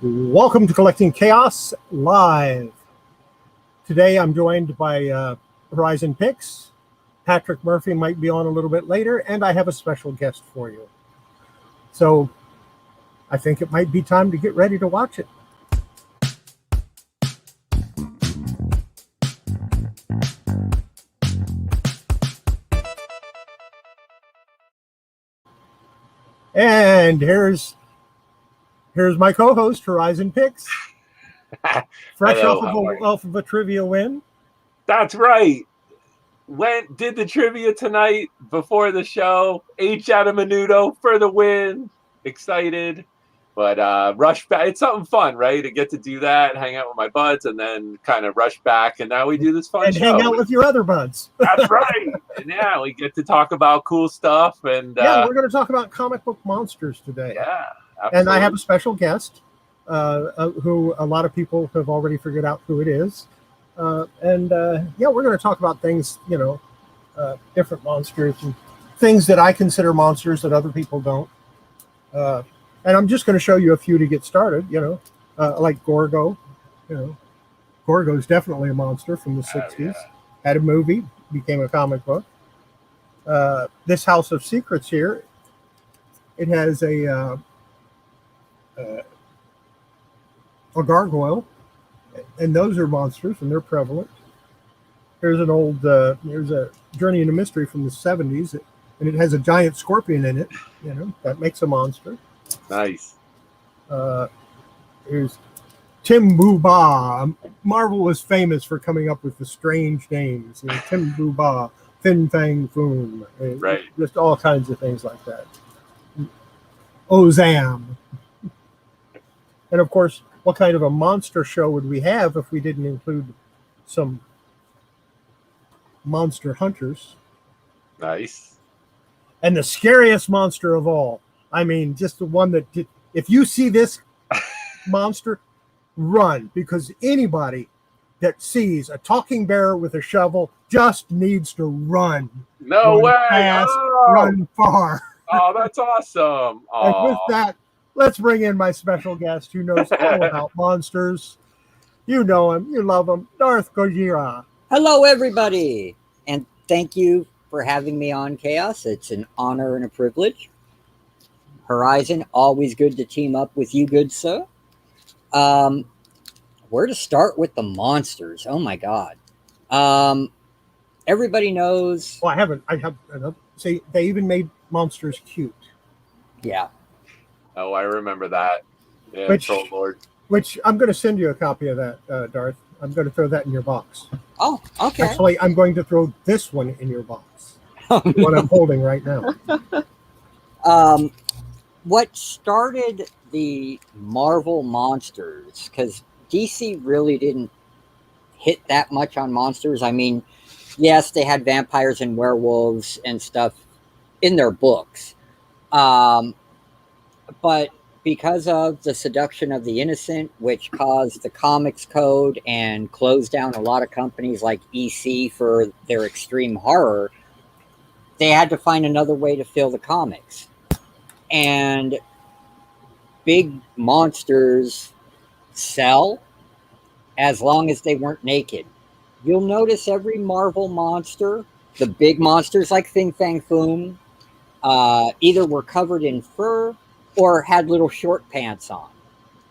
Welcome to Collecting Chaos Live. Today I'm joined by Horizon Picks. Patrick Murphy might be on a little bit later, and I have a special guest for you. So I think it might be time to get ready to watch it. And here's my co-host, Horizon Picks. Fresh off of a trivia win. That's right. Did the trivia tonight before the show. H out of Menudo for the win. Excited. But rush back. It's something fun, right? To get to do that, hang out with my buds, and then kind of rush back. And now we do this fun show. And hang out with your other buds. That's right. And yeah, we get to talk about cool stuff. And yeah, we're going to talk about comic book monsters today. Yeah. Absolutely. And I have a special guest who a lot of people have already figured out who it is. Yeah, we're going to talk about things, different monsters and things that I consider monsters that other people don't. And I'm just going to show you a few to get started, like Gorgo. Gorgo is definitely a monster from the 60s. Yeah. Had a movie, became a comic book. This House of Secrets here, it has a gargoyle, and those are monsters, and they're prevalent. Here's here's a Journey into Mystery from the 70s, and it has a giant scorpion in it. That makes a monster. Nice. Here's Tim Boo-Ba. Marvel was famous for coming up with the strange names. Tim Boo-Ba, Fin Fang Foom, right? Just all kinds of things like that. Ozam. And of course, what kind of a monster show would we have if we didn't include some monster hunters? Nice. And the scariest monster of all. I mean, just the one that, if you see this monster, run. Because anybody that sees a talking bear with a shovel just needs to run. No way. Fast, run far. Oh, that's awesome. And with that, let's bring in my special guest who knows all about monsters. You know him. You love him. Darth Gojira. Hello, everybody. And thank you for having me on Chaos. It's an honor and a privilege. Horizon, always good to team up with you, good sir. Where to start with the monsters? Oh, my God. Everybody knows. Well, I have another. See, they even made monsters cute. Yeah. Oh, I remember that. Yeah, Troll Lord. Which I'm going to send you a copy of that, Darth. I'm going to throw that in your box. Oh, okay. Actually, I'm going to throw this one in your box. What I'm holding right now. What started the Marvel monsters, because DC really didn't hit that much on monsters. I mean, yes, they had vampires and werewolves and stuff in their books. But because of the seduction of the innocent, which caused the comics code and closed down a lot of companies like EC for their extreme horror, they had to find another way to fill the comics. And big monsters sell as long as they weren't naked. You'll notice every Marvel monster, the big monsters like Fin Fang Foom, either were covered in fur or had little short pants on.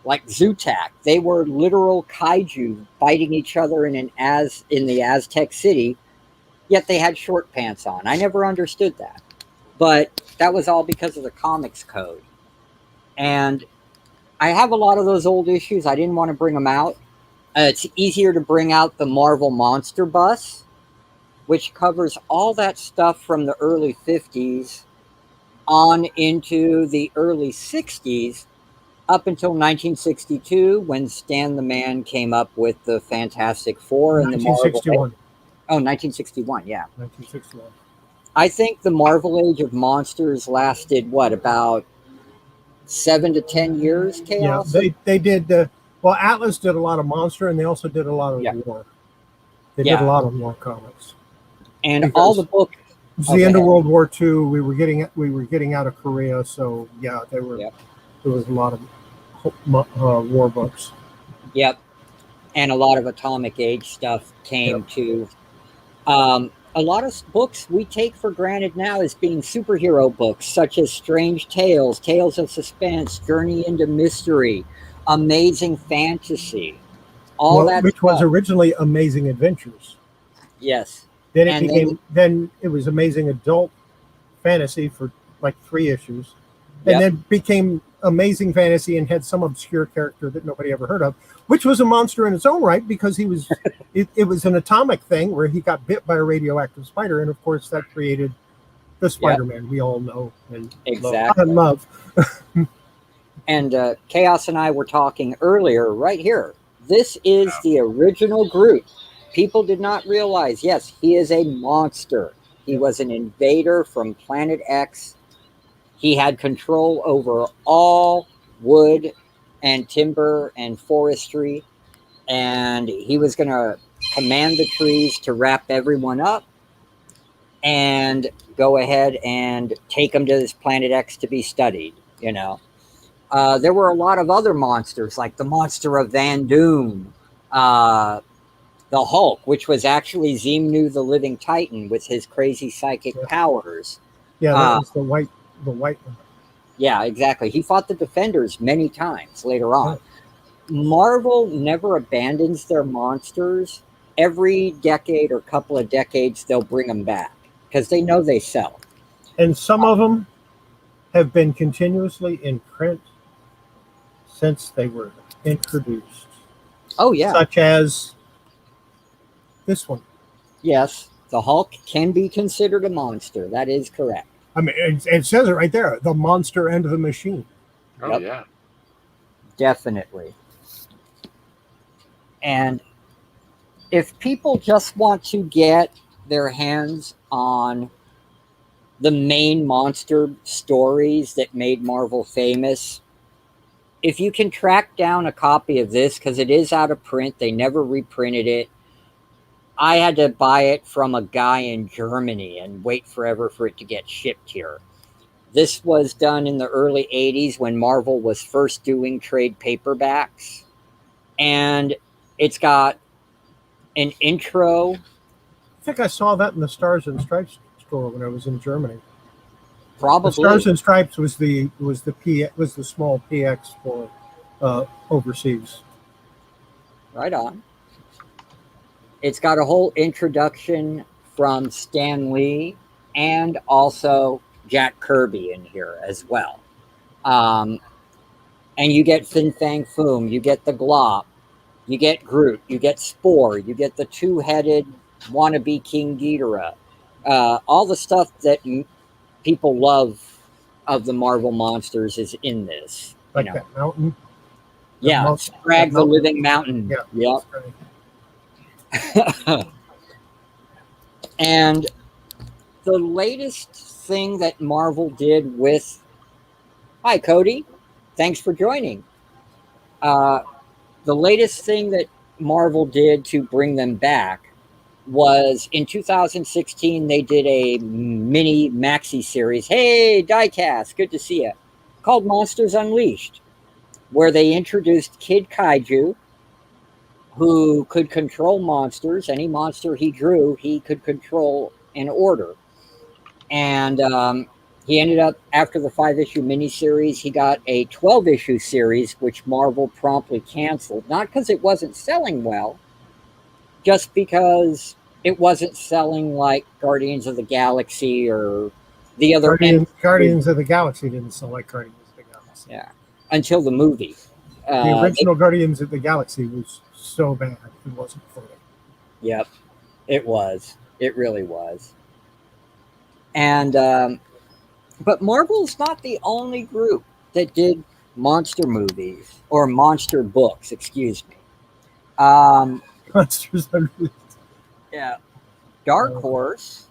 Like Zutak, they were literal kaiju fighting each other in the Aztec city, yet they had short pants on. I never understood that. But that was all because of the comics code. And I have a lot of those old issues. I didn't want to bring them out. It's easier to bring out the Marvel Monster Bus, which covers all that stuff from the early 50s on into the early 60s, up until 1962, when Stan the Man came up with the Fantastic Four and the Marvel. 1961, yeah. 1961. I think the Marvel Age of Monsters lasted, about 7 to 10 years, Chaos? Yeah, they did. Well, Atlas did a lot of monster, and they also did a lot of war. They did a lot of war comics. And because all the books. It was the end of World War II. We were getting out of Korea, so yeah, there was a lot of war books. Yep. And a lot of Atomic Age stuff came to. A lot of books we take for granted now as being superhero books, such as Strange Tales, Tales of Suspense, Journey into Mystery, Amazing Fantasy, all that which was stuff. originally Amazing Adventures. Yes. Then it became then it was Amazing Adult Fantasy for like 3 issues, and then became Amazing Fantasy and had some obscure character that nobody ever heard of, which was a monster in its own right because he was it was an atomic thing where he got bit by a radioactive spider, and of course that created the Spider-Man we all know and love. And Chaos and I were talking earlier right here. This is the original Groot. People did not realize, yes, he is a monster. He was an invader from Planet X. He had control over all wood and timber and forestry. And he was going to command the trees to wrap everyone up and go ahead and take them to this Planet X to be studied, you know. There were a lot of other monsters, like the monster of Van Doom, the Hulk, which was actually Xemnu the Living Titan with his crazy psychic powers. Yeah, that was the white one. Yeah, exactly. He fought the Defenders many times later on. Marvel never abandons their monsters. Every decade or couple of decades, they'll bring them back because they know they sell. And some of them have been continuously in print since they were introduced. Oh, yeah. Such as this one. Yes, the Hulk can be considered a monster. That is correct. I mean, it says it right there, the monster and the machine. Oh, yeah. Definitely. And if people just want to get their hands on the main monster stories that made Marvel famous, if you can track down a copy of this, because it is out of print, they never reprinted it. I had to buy it from a guy in Germany and wait forever for it to get shipped here. This was done in the early 80s when Marvel was first doing trade paperbacks. And it's got an intro. I think I saw that in the Stars and Stripes store when I was in Germany. Probably. The Stars and Stripes was the small PX for overseas. Right on. It's got a whole introduction from Stan Lee and also Jack Kirby in here as well. And you get Fin Fang Foom, you get the Glop, you get Groot, you get Spore, you get the two-headed wannabe King Ghidorah. All the stuff that people love of the Marvel monsters is in this. Like that mountain? Yeah, Sprag the Living Mountain. Yeah. Yep. And the latest thing that Marvel did with... Hi, Cody. Thanks for joining. The latest thing that Marvel did to bring them back was in 2016, they did a mini maxi series. Hey, Diecast, good to see you. Called Monsters Unleashed, where they introduced Kid Kaiju, who could control monsters. Any monster he drew, he could control and order. And he ended up, after the 5-issue miniseries, he got a 12-issue series, which Marvel promptly canceled. Not because it wasn't selling well, just because it wasn't selling like Guardians of the Galaxy or the other... Guardians of the Galaxy didn't sell like Guardians of the Galaxy. Yeah, until the movie. The original Guardians of the Galaxy was so bad, it wasn't funny. Yep, it was. It really was. And, but Marvel's not the only group that did monster movies, or monster books, excuse me. Monsters Unleashed. Yeah. Dark Horse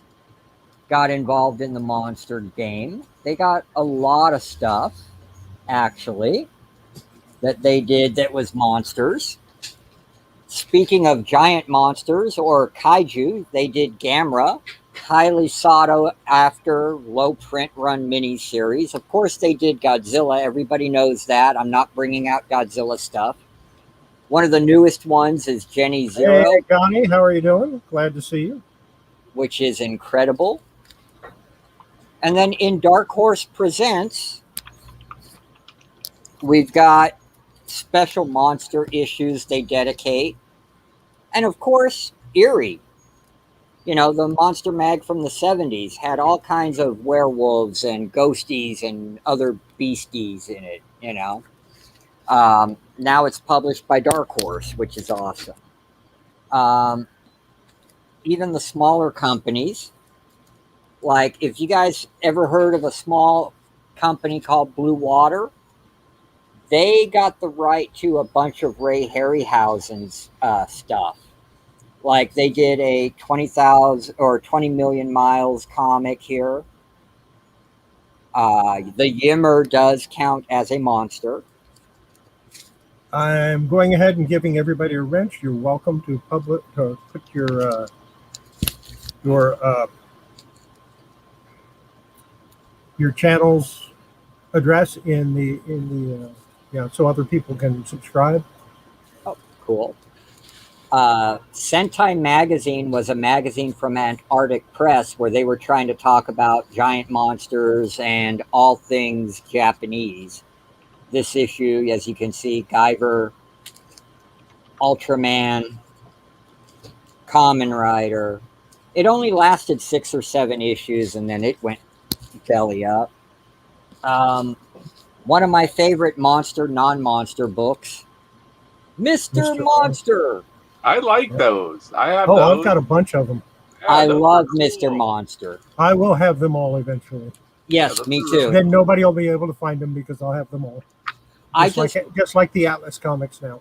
got involved in the monster game. They got a lot of stuff, actually, that they did that was monsters. Speaking of giant monsters or kaiju, they did Gamera, highly sought after low print run miniseries. Of course, they did Godzilla. Everybody knows that. I'm not bringing out Godzilla stuff. One of the newest ones is Jenny Zero, Hey, Connie, how are you doing? Glad to see you. which is incredible. And then in Dark Horse Presents, we've got special monster issues they dedicate. And of course, Eerie. You know, the monster mag from the 70s had all kinds of werewolves and ghosties and other beasties in it, you know. Now it's published by Dark Horse, which is awesome. Even the smaller companies, like if you guys ever heard of a small company called Blue Water, they got the right to a bunch of Ray Harryhausen's stuff. Like they did a 20,000 or 20 million miles comic here. The Yimmer does count as a monster. I'm going ahead and giving everybody a wrench. You're welcome to put your channel's address in the so other people can subscribe. Oh, cool. Sentai Magazine was a magazine from Antarctic Press where they were trying to talk about giant monsters and all things Japanese. This issue, as you can see, Guyver, Ultraman, Kamen Rider. It only lasted 6 or 7 issues and then it went belly up. One of my favorite non-monster books, Mr. Monster. I like those. I have Oh, those. I've got a bunch of them. Yeah, I those love are cool. Mr. Monster. I will have them all eventually. Yes, those me are too. Then nobody will be able to find them because I'll have them all. Just like the Atlas comics now.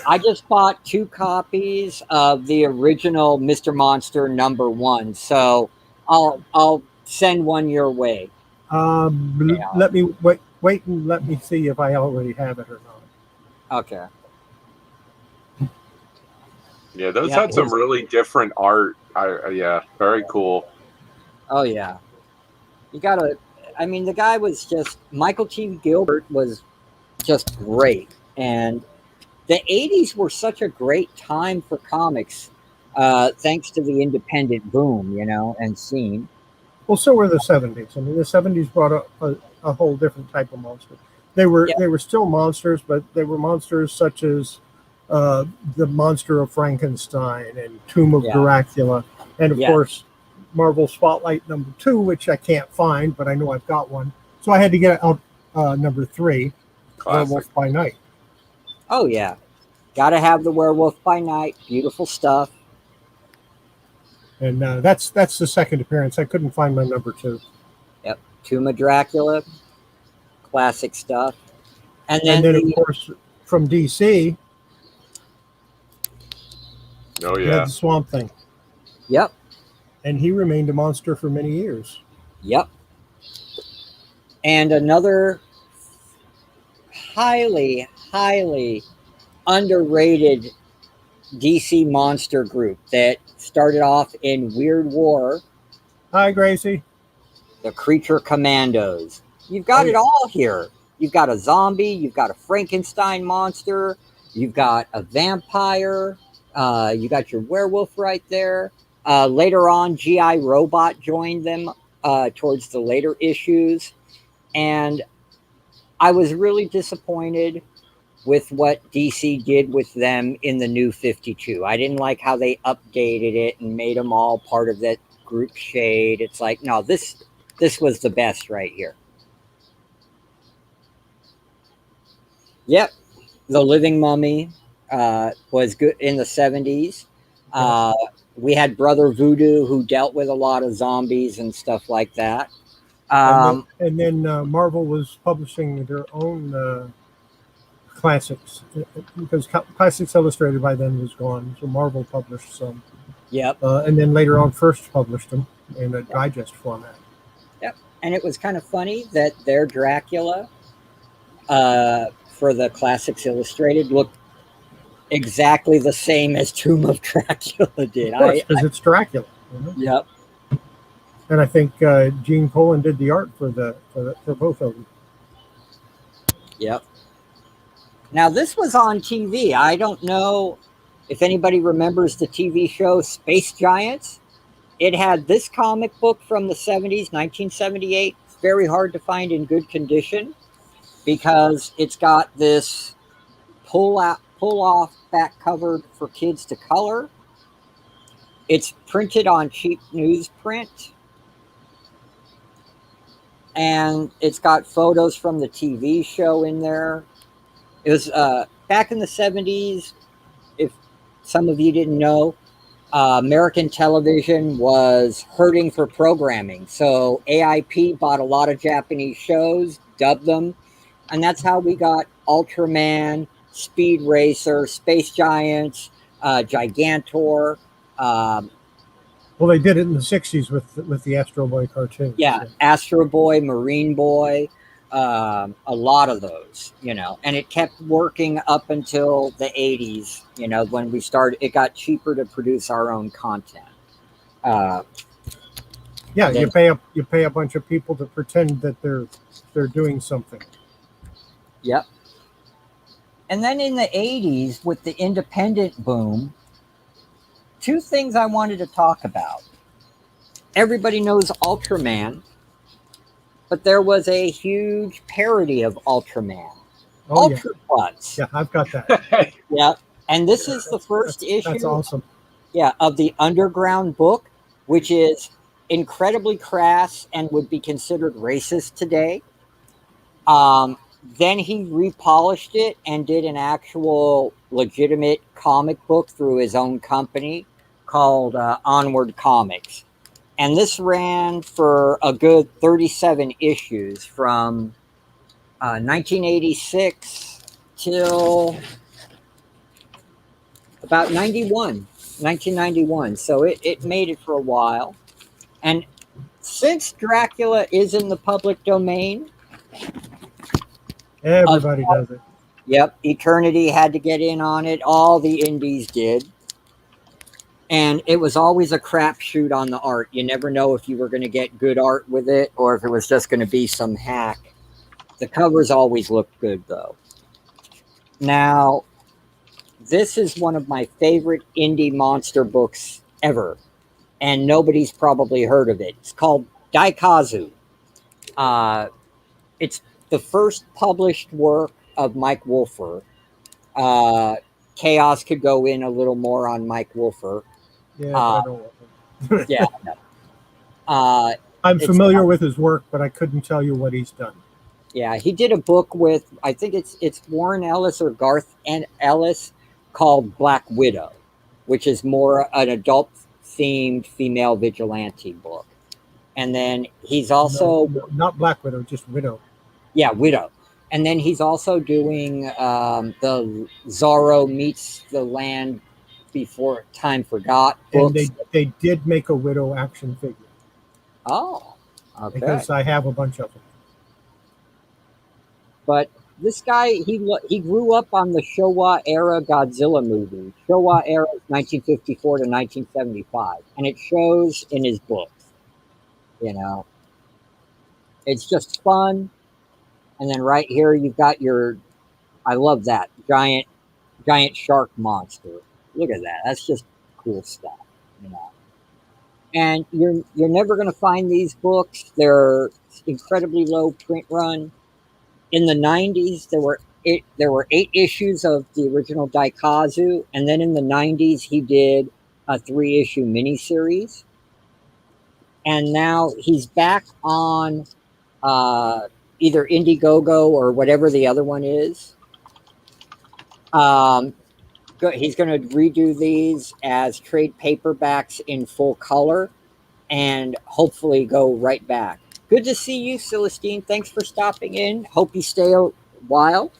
I just bought 2 copies of the original Mr. Monster #1, so I'll send one your way. Let me wait and let me see if I already have it or not. Okay. Yeah, those had some really different art. Very cool. Oh yeah. You gotta. I mean, the guy was just Michael T. Gilbert was just great, and the 80s were such a great time for comics, thanks to the independent boom, you know, and scene. Well, so were the 70s. I mean, the 70s brought a whole different type of monster. They were still monsters, but they were monsters such as the Monster of Frankenstein and Tomb of Dracula, and of course, Marvel Spotlight #2, which I can't find, but I know I've got one. So I had to get out #3, Werewolf by Night. Oh yeah, gotta have the Werewolf by Night. Beautiful stuff. And that's the second appearance. I couldn't find my #2. Yep, Tomb of Dracula, classic stuff. And then of course, from DC, Oh you had yeah. the Swamp Thing. Yep. And he remained a monster for many years. Yep. And another highly, highly underrated DC monster group that started off in Weird War, Hi, Gracie. the Creature Commandos. You've got it all here. You've got a zombie, you've got a Frankenstein monster, you've got a vampire, you got your werewolf right there. Later on, G.I. Robot joined them towards the later issues. And I was really disappointed with what DC did with them in the New 52. I didn't like how they updated it and made them all part of that group shade. It's like, no, this was the best right here. Yep. The Living Mummy was good in the 70s. We had Brother Voodoo, who dealt with a lot of zombies and stuff like that. And then Marvel was publishing their own classics, because Classics Illustrated by then was gone, so Marvel published some. Yep. And then later on, First published them in a digest format. Yep. And it was kind of funny that their Dracula for the Classics Illustrated looked exactly the same as Tomb of Dracula did. Of course, because it's Dracula. You know? Yep. And I think Gene Colan did the art for both of them. Yep. Now, this was on TV. I don't know if anybody remembers the TV show Space Giants. It had this comic book from the 70s, 1978. It's very hard to find in good condition because it's got this pull-off back cover for kids to color. It's printed on cheap newsprint. And it's got photos from the TV show in there. It was back in the 70s, if some of you didn't know, American television was hurting for programming. So AIP bought a lot of Japanese shows, dubbed them, and that's how we got Ultraman, Speed Racer, Space Giants, Gigantor. Well, they did it in the 60s with the Astro Boy cartoon. Yeah, so. Astro Boy, Marine Boy, a lot of those, and it kept working up until the 80s, when we started, it got cheaper to produce our own content. Yeah, you pay a bunch of people to pretend that they're doing something. Yep. And then in the 80s, with the independent boom, two things I wanted to talk about. Everybody knows Ultraman, but there was a huge parody of Ultraman. Oh, Ultra Butts. Yeah, I've got that. Yeah, and this is the first issue. That's awesome. Yeah, of the Underground book, which is incredibly crass and would be considered racist today. Then he repolished it and did an actual legitimate comic book through his own company called Onward Comics. And this ran for a good 37 issues from 1986 till about 1991. So it made it for a while. And since Dracula is in the public domain, everybody does it. Yep, Eternity had to get in on it. All the indies did. And it was always a crapshoot on the art. You never know if you were going to get good art with it or if it was just going to be some hack. The covers always looked good, though. Now, this is one of my favorite indie monster books ever. And nobody's probably heard of it. It's called Daikazu. It's the first published work of Mike Wolfer. Chaos could go in a little more on Mike Wolfer. Yeah, I don't want yeah. No. I'm familiar with his work, but I couldn't tell you what he's done. Yeah, he did a book with, I think it's Warren Ellis or Garth Ellis, called Black Widow, which is more an adult-themed female vigilante book. And then he's also... No, not Black Widow, just Widow. Yeah, Widow. And then he's also doing the Zorro Meets the Land Before Time Forgot books. And they did make a Widow action figure. Oh, okay. Because I have a bunch of them. But this guy, he grew up on the Showa era Godzilla movie. Showa era 1954 to 1975. And it shows in his books. It's just fun. And then right here, you've got I love that, giant shark monster. Look at that. That's just cool stuff, And you're never going to find these books. They're incredibly low print run. In the 90s, there were 8 issues of the original Daikazu, and then in the 90s, he did a 3-issue miniseries. And now he's back on either Indiegogo or whatever the other one is. He's going to redo these as trade paperbacks in full color and hopefully go right back. Good to see you, Celestine. Thanks for stopping in. Hope you stay a while.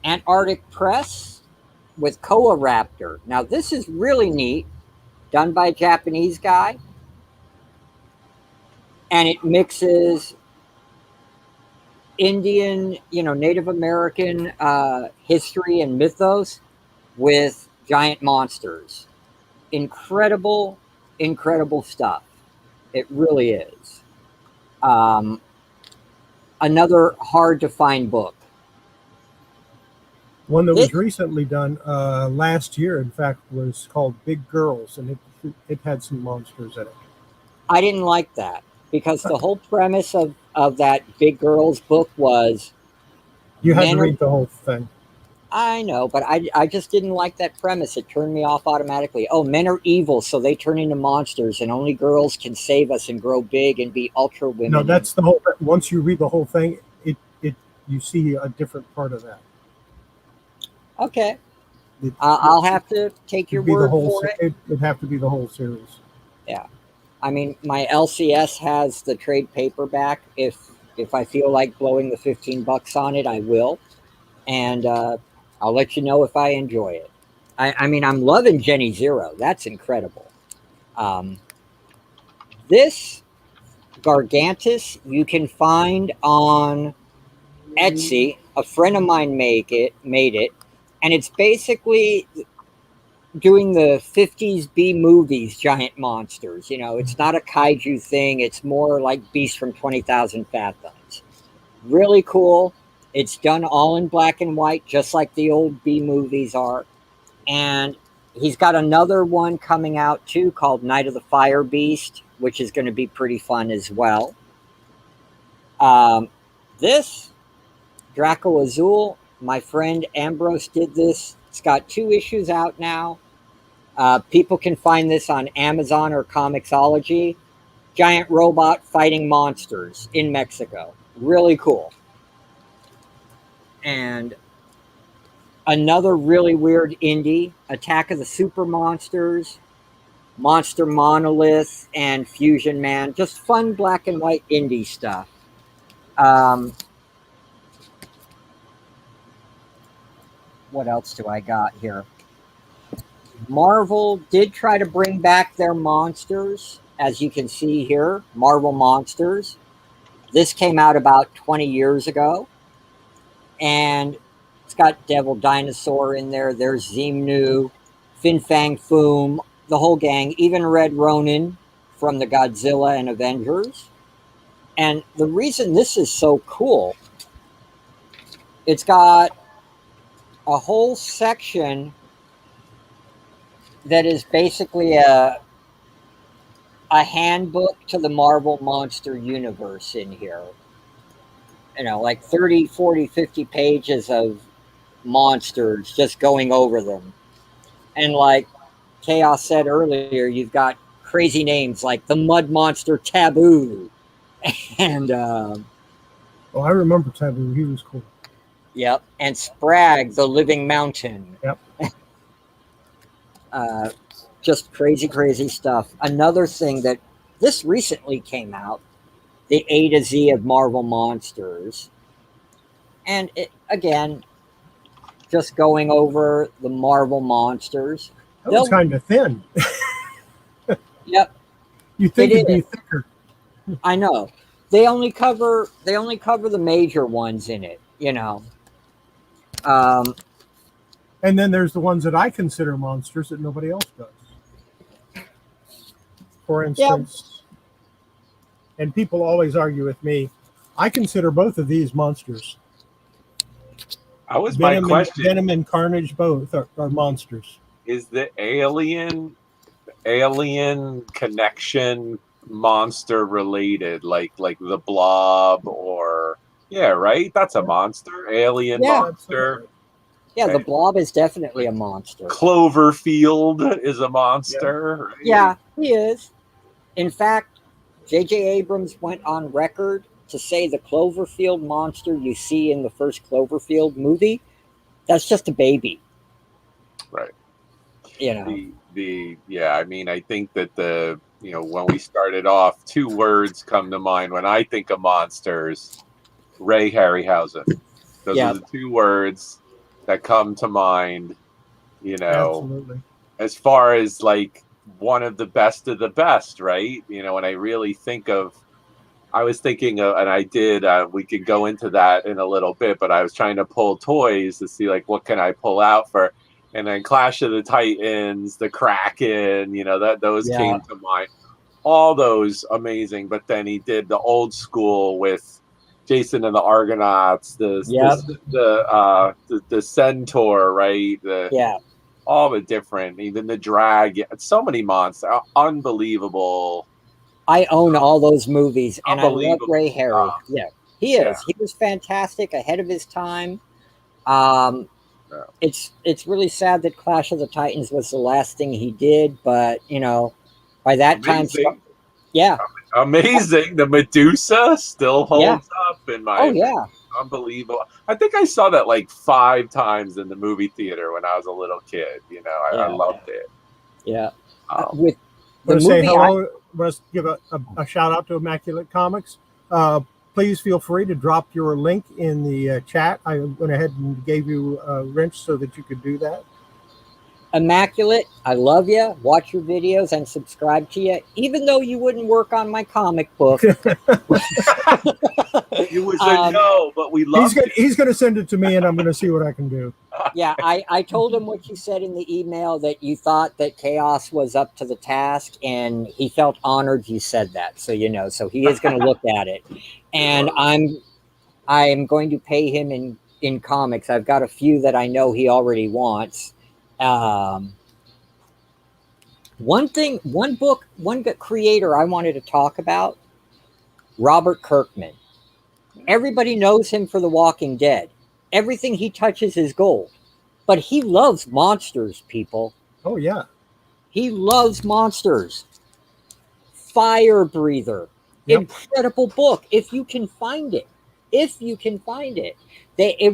Antarctic Press with Koa Raptor. Now, this is really neat. Done by a Japanese guy. And it mixes Indian, Native American history and mythos with giant monsters. incredible, incredible stuff. It really is. Um, Another hard to find book. One that This- was recently done last year, in fact, was called Big Girls, and it had some monsters in it. I didn't like that because the whole premise of that Big Girls book was You had to men are- read the whole thing. I know, but I just didn't like that premise. It turned me off automatically. Oh, men are evil, so they turn into monsters, and only girls can save us and grow big and be ultra women. No, that's the whole. Once you read the whole thing, it you see a different part of that. Okay. It- I'll have to take your it'd be the word whole. for it. It'd have to be the whole series. I mean, my LCS has the trade paperback. If I feel like blowing the $15 on it, I will, and I'll let you know if I enjoy it. I mean, I'm loving Jenny Zero. That's incredible. This Gargantus you can find on Etsy. A friend of mine made it, and it's basically doing the 50s B movies giant monsters. You know, it's not a kaiju thing. It's more like Beast from 20,000 Fathoms. Really cool. It's done all in black and white, just like the old B movies are. And he's got another one coming out too called Night of the Fire Beast, which is going to be pretty fun as well. This Draco Azul, my friend Ambrose did this. It's got 2 issues out now. People can find this on Amazon or Comixology. Giant robot fighting monsters in Mexico. Really cool. And another really weird indie, Attack of the Super Monsters, Monster Monolith, and Fusion Man. Just fun black and white indie stuff. What else do I got here? Marvel did try to bring back their monsters, as you can see here, Marvel Monsters. This came out about 20 years ago, and it's got Devil Dinosaur in there. There's Xemnu, Fin Fang Foom, the whole gang, even Red Ronin from the Godzilla and Avengers. And the reason this is so cool, it's got a whole section that is basically a handbook to the Marvel Monster Universe in here. You know, like 30, 40, 50 pages of monsters, just going over them. And like Chaos said earlier, you've got crazy names like the Mud Monster Taboo. And, Oh, I remember Taboo. He was cool. yep. And Sprag, the Living Mountain. Yep. Just crazy, crazy stuff. Another thing that this recently came out, the A to Z of Marvel Monsters. And it, again, just going over the Marvel Monsters. That was kind of thin. Yep, You think It it'd be is. thicker? I know. They only cover the major ones in it, you know. And then there's the ones that I consider monsters that nobody else does. For instance, and people always argue with me, I consider both of these monsters. That was my question. Venom and Carnage both are monsters. Is the alien connection monster related, like the Blob or right? That's a monster. Alien Yeah. monster. Yeah, the Blob is definitely a monster. Cloverfield is a monster. Right? Yeah, he is. In fact, J.J. Abrams went on record to say the Cloverfield monster you see in the first Cloverfield movie, that's just a baby. Right. You know. I mean, I think that when we started off, 2 words come to mind when I think of monsters: Ray Harryhausen. Those are the 2 words that come to mind. Absolutely. As far as like one of the best, right? When I really think of, I was thinking of, and I did, we could go into that in a little bit, but I was trying to pull toys to see like what can I pull out for. and then Clash of the Titans, the Kraken, those came to mind. All those amazing, but then he did the old school with Jason and the Argonauts, the Centaur, right? All the different, even the dragon, so many monsters, unbelievable. I own all those movies, and I love Ray Harry. Yeah, he is. Yeah. He was fantastic, ahead of his time. It's really sad that Clash of the Titans was the last thing he did, but by that time, amazing. The Medusa still holds up in my opinion. Unbelievable. I think I saw that like 5 times in the movie theater when I was a little kid. I loved it. Yeah. With the movie, say hello. Let's give a shout out to Immaculate Comics. Please feel free to drop your link in the chat. I went ahead and gave you a wrench so that you could do that. Immaculate, I love you. Watch your videos and subscribe to you, even though you wouldn't work on my comic book. You was a no, but we love it. He's going to send it to me, and I'm going to see what I can do. Yeah, I told him what you said in the email, that you thought that Chaos was up to the task, and he felt honored you said that. So so he is going to look at it, and I'm going to pay him in comics. I've got a few that I know he already wants. One creator I wanted to talk about, Robert Kirkman. Everybody knows him for The Walking Dead. Everything he touches is gold, but he loves monsters, people. Oh yeah. He loves monsters. Fire Breather. Yep. Incredible book. If you can find it. It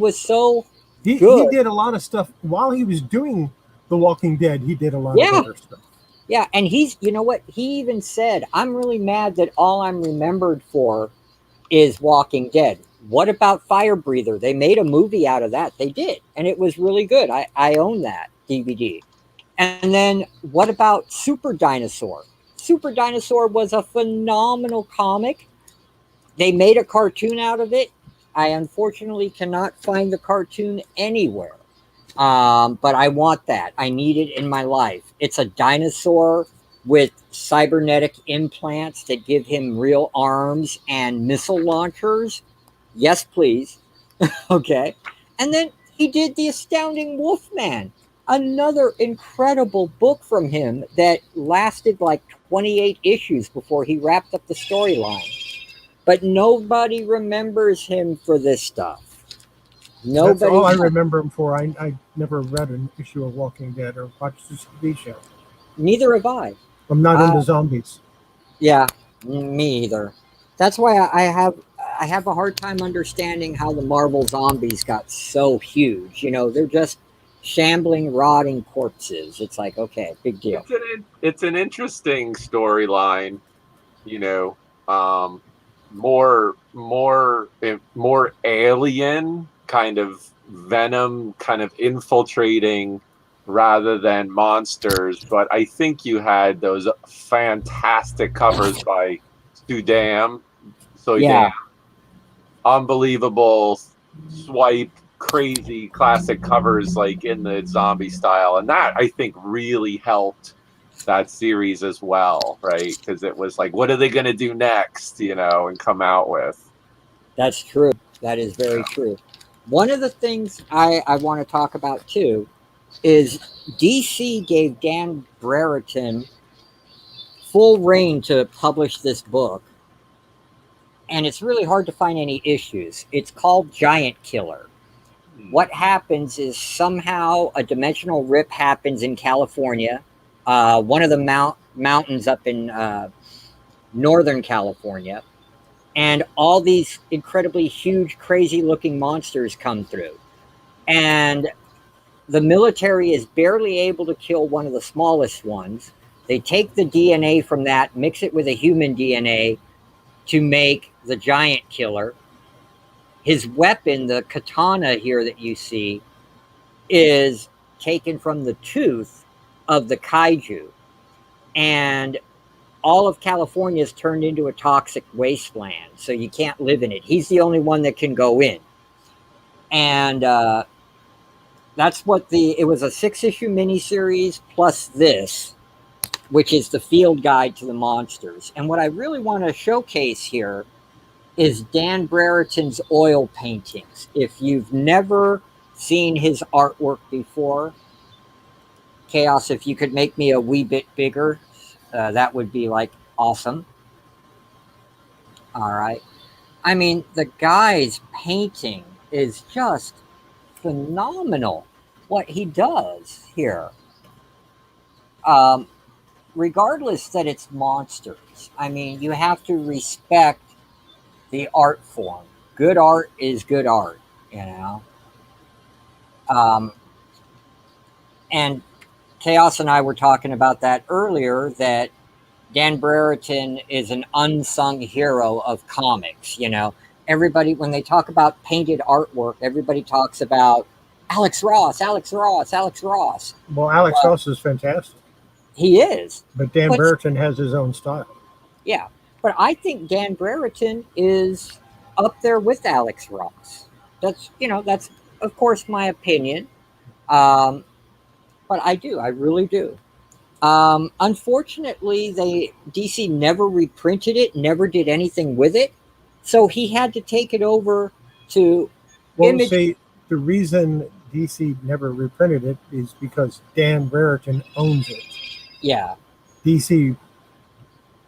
was so He did a lot of stuff while he was doing The Walking Dead. He did a lot of other stuff. Yeah, and he's, what? He even said, I'm really mad that all I'm remembered for is Walking Dead. What about Fire Breather? They made a movie out of that. They did, and it was really good. I own that DVD. And then what about Super Dinosaur? Super Dinosaur was a phenomenal comic. They made a cartoon out of it. I unfortunately cannot find the cartoon anywhere. But I want that. I need it in my life. It's a dinosaur with cybernetic implants that give him real arms and missile launchers. Yes, please. Okay. And then he did The Astounding Wolf Man, another incredible book from him that lasted like 28 issues before he wrapped up the storyline. But nobody remembers him for this stuff. Nobody. That's all I remember him for. I never read an issue of Walking Dead or watched the TV show. Neither have I. I'm not into zombies. Yeah, me either. That's why I have a hard time understanding how the Marvel zombies got so huge. They're just shambling, rotting corpses. It's like, okay, big deal. It's an interesting storyline. More alien kind of venom kind of infiltrating rather than monsters. But I think you had those fantastic covers by Sudam. So yeah, unbelievable swipe, crazy classic covers like in the zombie style. And that I think really helped that series as well, right? Because it was like, what are they going to do next, and come out with? That's true. That is very true. One of the things I want to talk about too is DC gave Dan Brereton full reign to publish this book, and it's really hard to find any issues. It's called Giant Killer. What happens is somehow a dimensional rip happens in California. One of the mountains up in Northern California, and all these incredibly huge, crazy-looking monsters come through. And the military is barely able to kill one of the smallest ones. They take the DNA from that, mix it with a human DNA to make the Giant Killer. His weapon, the katana here that you see, is taken from the tooth of the Kaiju. And all of California is turned into a toxic wasteland, so you can't live in it. He's the only one that can go in. And That's what it was a 6-issue miniseries plus this, which is the field guide to the monsters. And what I really want to showcase here is Dan Brereton's oil paintings. If you've never seen his artwork before, Chaos, if you could make me a wee bit bigger, that would be like awesome. All right. I mean, the guy's painting is just phenomenal. What he does here. Regardless that it's monsters, I mean, you have to respect the art form. Good art is good art, you know. And Chaos and I were talking about that earlier, that Dan Brereton is an unsung hero of comics, you know. Everybody, when they talk about painted artwork, everybody talks about Alex Ross, Alex Ross, Alex Ross. Well, Alex Ross is fantastic. He is. But Dan Brereton has his own style. Yeah. But I think Dan Brereton is up there with Alex Ross. That's, you know, that's, of course, my opinion. But I really do. Unfortunately, DC never reprinted it, never did anything with it. So he had to take it over to Image. See, the reason DC never reprinted it is because Dan Brereton owns it. Yeah. DC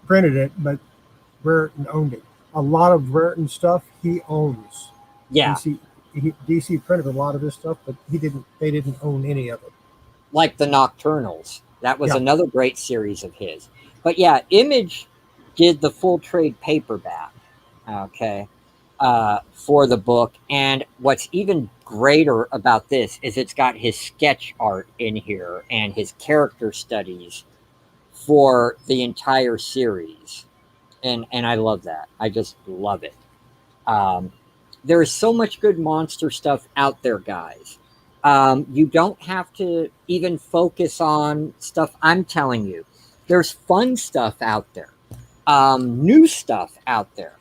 printed it, but Brereton owned it. A lot of Brereton stuff he owns. Yeah. DC printed a lot of his stuff, but they didn't own any of it. Like the Nocturnals. That was another great series of his. But yeah, Image did the full trade paperback, okay, for the book. And what's even greater about this is it's got his sketch art in here and his character studies for the entire series. And I love that. I just love it. There is so much good monster stuff out there, guys. You don't have to even focus on stuff I'm telling you. There's fun stuff out there. New stuff out there.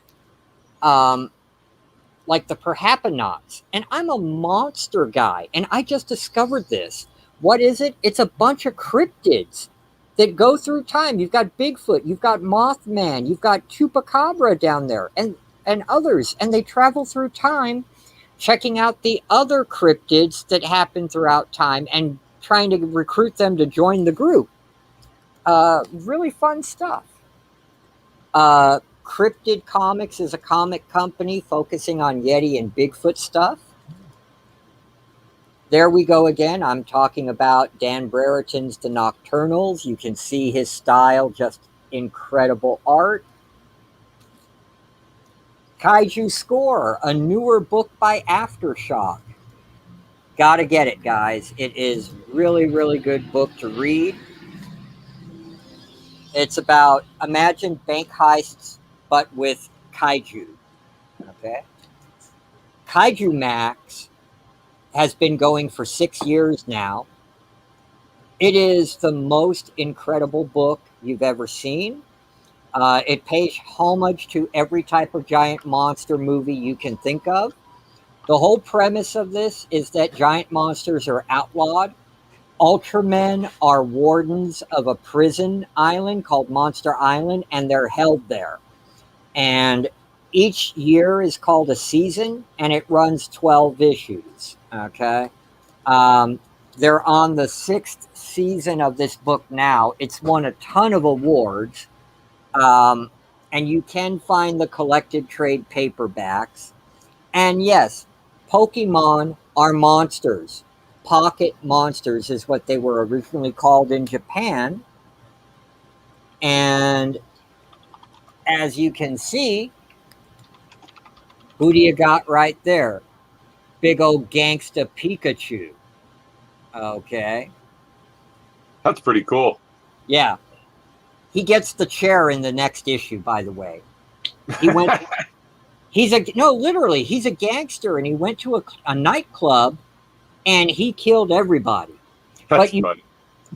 Like the Perhapanauts. And I'm a monster guy. And I just discovered this. What is it? It's a bunch of cryptids that go through time. You've got Bigfoot. You've got Mothman. You've got Chupacabra down there. And others. And they travel through time, checking out the other cryptids that happen throughout time and trying to recruit them to join the group. Really fun stuff. Cryptid Comics is a comic company focusing on Yeti and Bigfoot stuff. There we go again. I'm talking about Dan Brereton's The Nocturnals. You can see his style, just incredible art. Kaiju Score, a newer book by Aftershock. Gotta get it, guys. It is really, really good book to read. It's about, imagine bank heists, but with kaiju. Okay? Kaiju Max has been going for 6 years now. It is the most incredible book you've ever seen. It pays homage to every type of giant monster movie you can think of. The whole premise of this is that giant monsters are outlawed. Ultramen are wardens of a prison island called Monster Island, and they're held there. And each year is called a season, and it runs 12 issues. Okay? They're on the 6th season of this book now. It's won a ton of awards. And you can find the collected trade paperbacks. And yes, Pokemon are monsters. Pocket monsters is what they were originally called in Japan. And as you can see, who do you got right there? Big old gangsta Pikachu. Okay. That's pretty cool. Yeah. He gets the chair in the next issue, by the way. He went. He's a gangster, and he went to a nightclub, and he killed everybody. That's funny.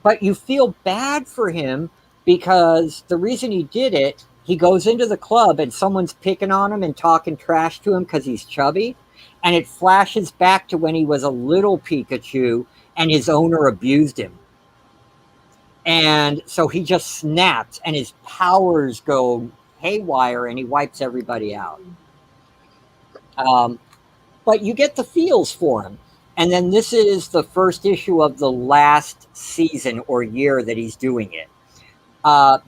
But you feel bad for him because the reason he did it, he goes into the club and someone's picking on him and talking trash to him because he's chubby, and it flashes back to when he was a little Pikachu and his owner abused him. And so he just snaps and his powers go haywire and he wipes everybody out. But you get the feels for him. And then this is the first issue of the last season or year that he's doing it.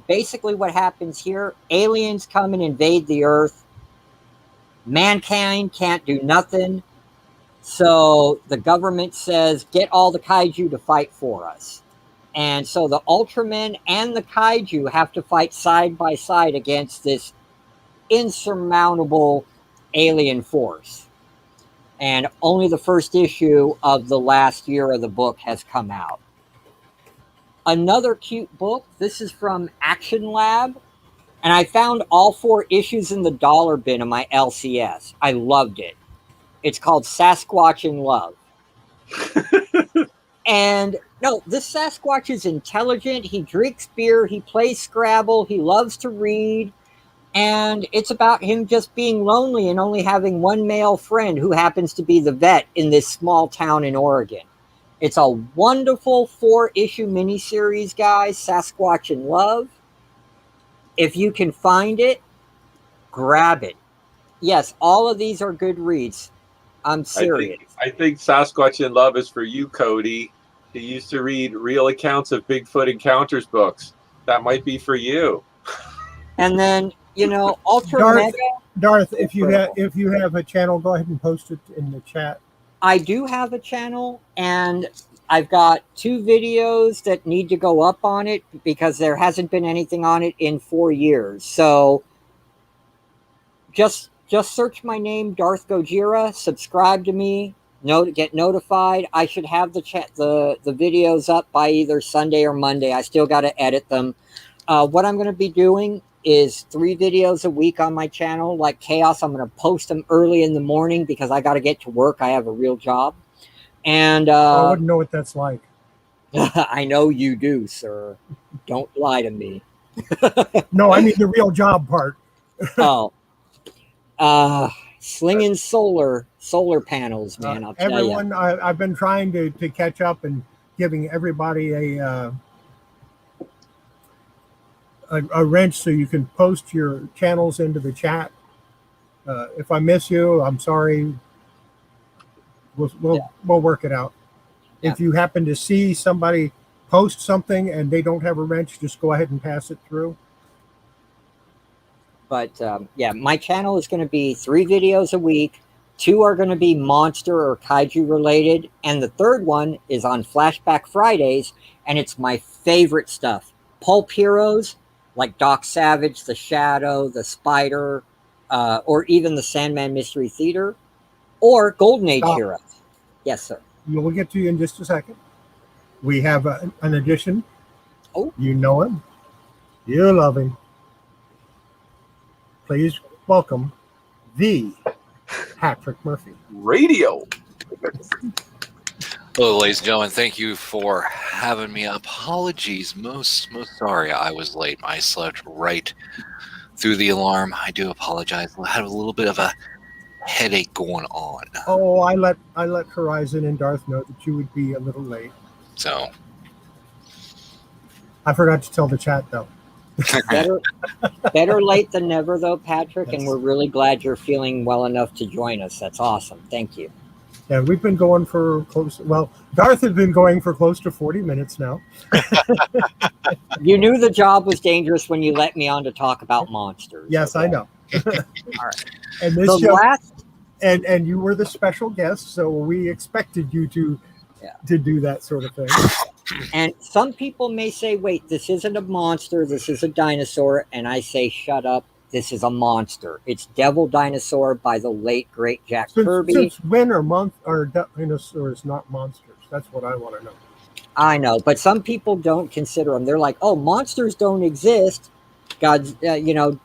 Basically what happens here, aliens come and invade the Earth. Mankind can't do nothing. So the government says, get all the kaiju to fight for us. And so the Ultramen and the kaiju have to fight side by side against this insurmountable alien force. And only the first issue of the last year of the book has come out. Another cute book. This is from Action Lab. And I found all 4 issues in the dollar bin of my LCS. I loved it. It's called Sasquatch in Love. And no, this Sasquatch is intelligent. He drinks beer. He plays Scrabble. He loves to read. And it's about him just being lonely and only having one male friend who happens to be the vet in this small town in Oregon. It's a wonderful 4-issue miniseries, guys. Sasquatch in Love. If you can find it, grab it. Yes, all of these are good reads. I'm serious. I think Sasquatch in Love is for you, Cody. He used to read real accounts of Bigfoot encounters books. That might be for you. And then, you know, Ultra Mega. Darth, if you have a channel, go ahead and post it in the chat. I do have a channel, and I've got 2 videos that need to go up on it because there hasn't been anything on it in 4 years. So just search my name, Darth Gojira, subscribe to me, get notified. I should have the videos up by either Sunday or Monday. I still got to edit them. What I'm going to be doing is 3 videos a week on my channel, like Chaos. I'm going to post them early in the morning because I got to get to work. I have a real job. And I wouldn't know what that's like. I know you do, sir. Don't lie to me. No, I mean the real job part. Oh. Slinging solar panels, man. I'll tell you. Everyone, I've been trying to catch up and giving everybody a wrench so you can post your channels into the chat. If I miss you, I'm sorry. We'll work it out. Yeah. If you happen to see somebody post something and they don't have a wrench, just go ahead and pass it through. But yeah, my channel is going to be 3 videos a week. 2 are going to be monster or kaiju related. And the 3rd one is on Flashback Fridays. And it's my favorite stuff. Pulp heroes like Doc Savage, The Shadow, The Spider, or even the Sandman Mystery Theater. Or Golden Age heroes. Yes, sir. We'll get to you in just a second. We have an addition. Oh. You know him. You love him. Please welcome the Patrick Murphy. Radio. Hello, ladies and gentlemen. Thank you for having me. Apologies. Most sorry I was late. I slept right through the alarm. I do apologize. I had a little bit of a headache going on. Oh, I let Horizon and Darth know that you would be a little late. So I forgot to tell the chat though. Better late than never, though, Patrick. Yes. And we're really glad you're feeling well enough to join us. That's awesome. Thank you. Yeah, we've been going for Darth has been going for close to 40 minutes now. You knew the job was dangerous when you let me on to talk about monsters. Yes, okay? I know. All right. And this show, and you were the special guest, so we expected you to do that sort of thing. And some people may say, wait, this isn't a monster, this is a dinosaur. And I say, shut up, this is a monster. It's Devil Dinosaur by the late, great Jack Kirby. Since when are dinosaurs not monsters? That's what I want to know. I know, but some people don't consider them. They're like, oh, monsters don't exist. God's,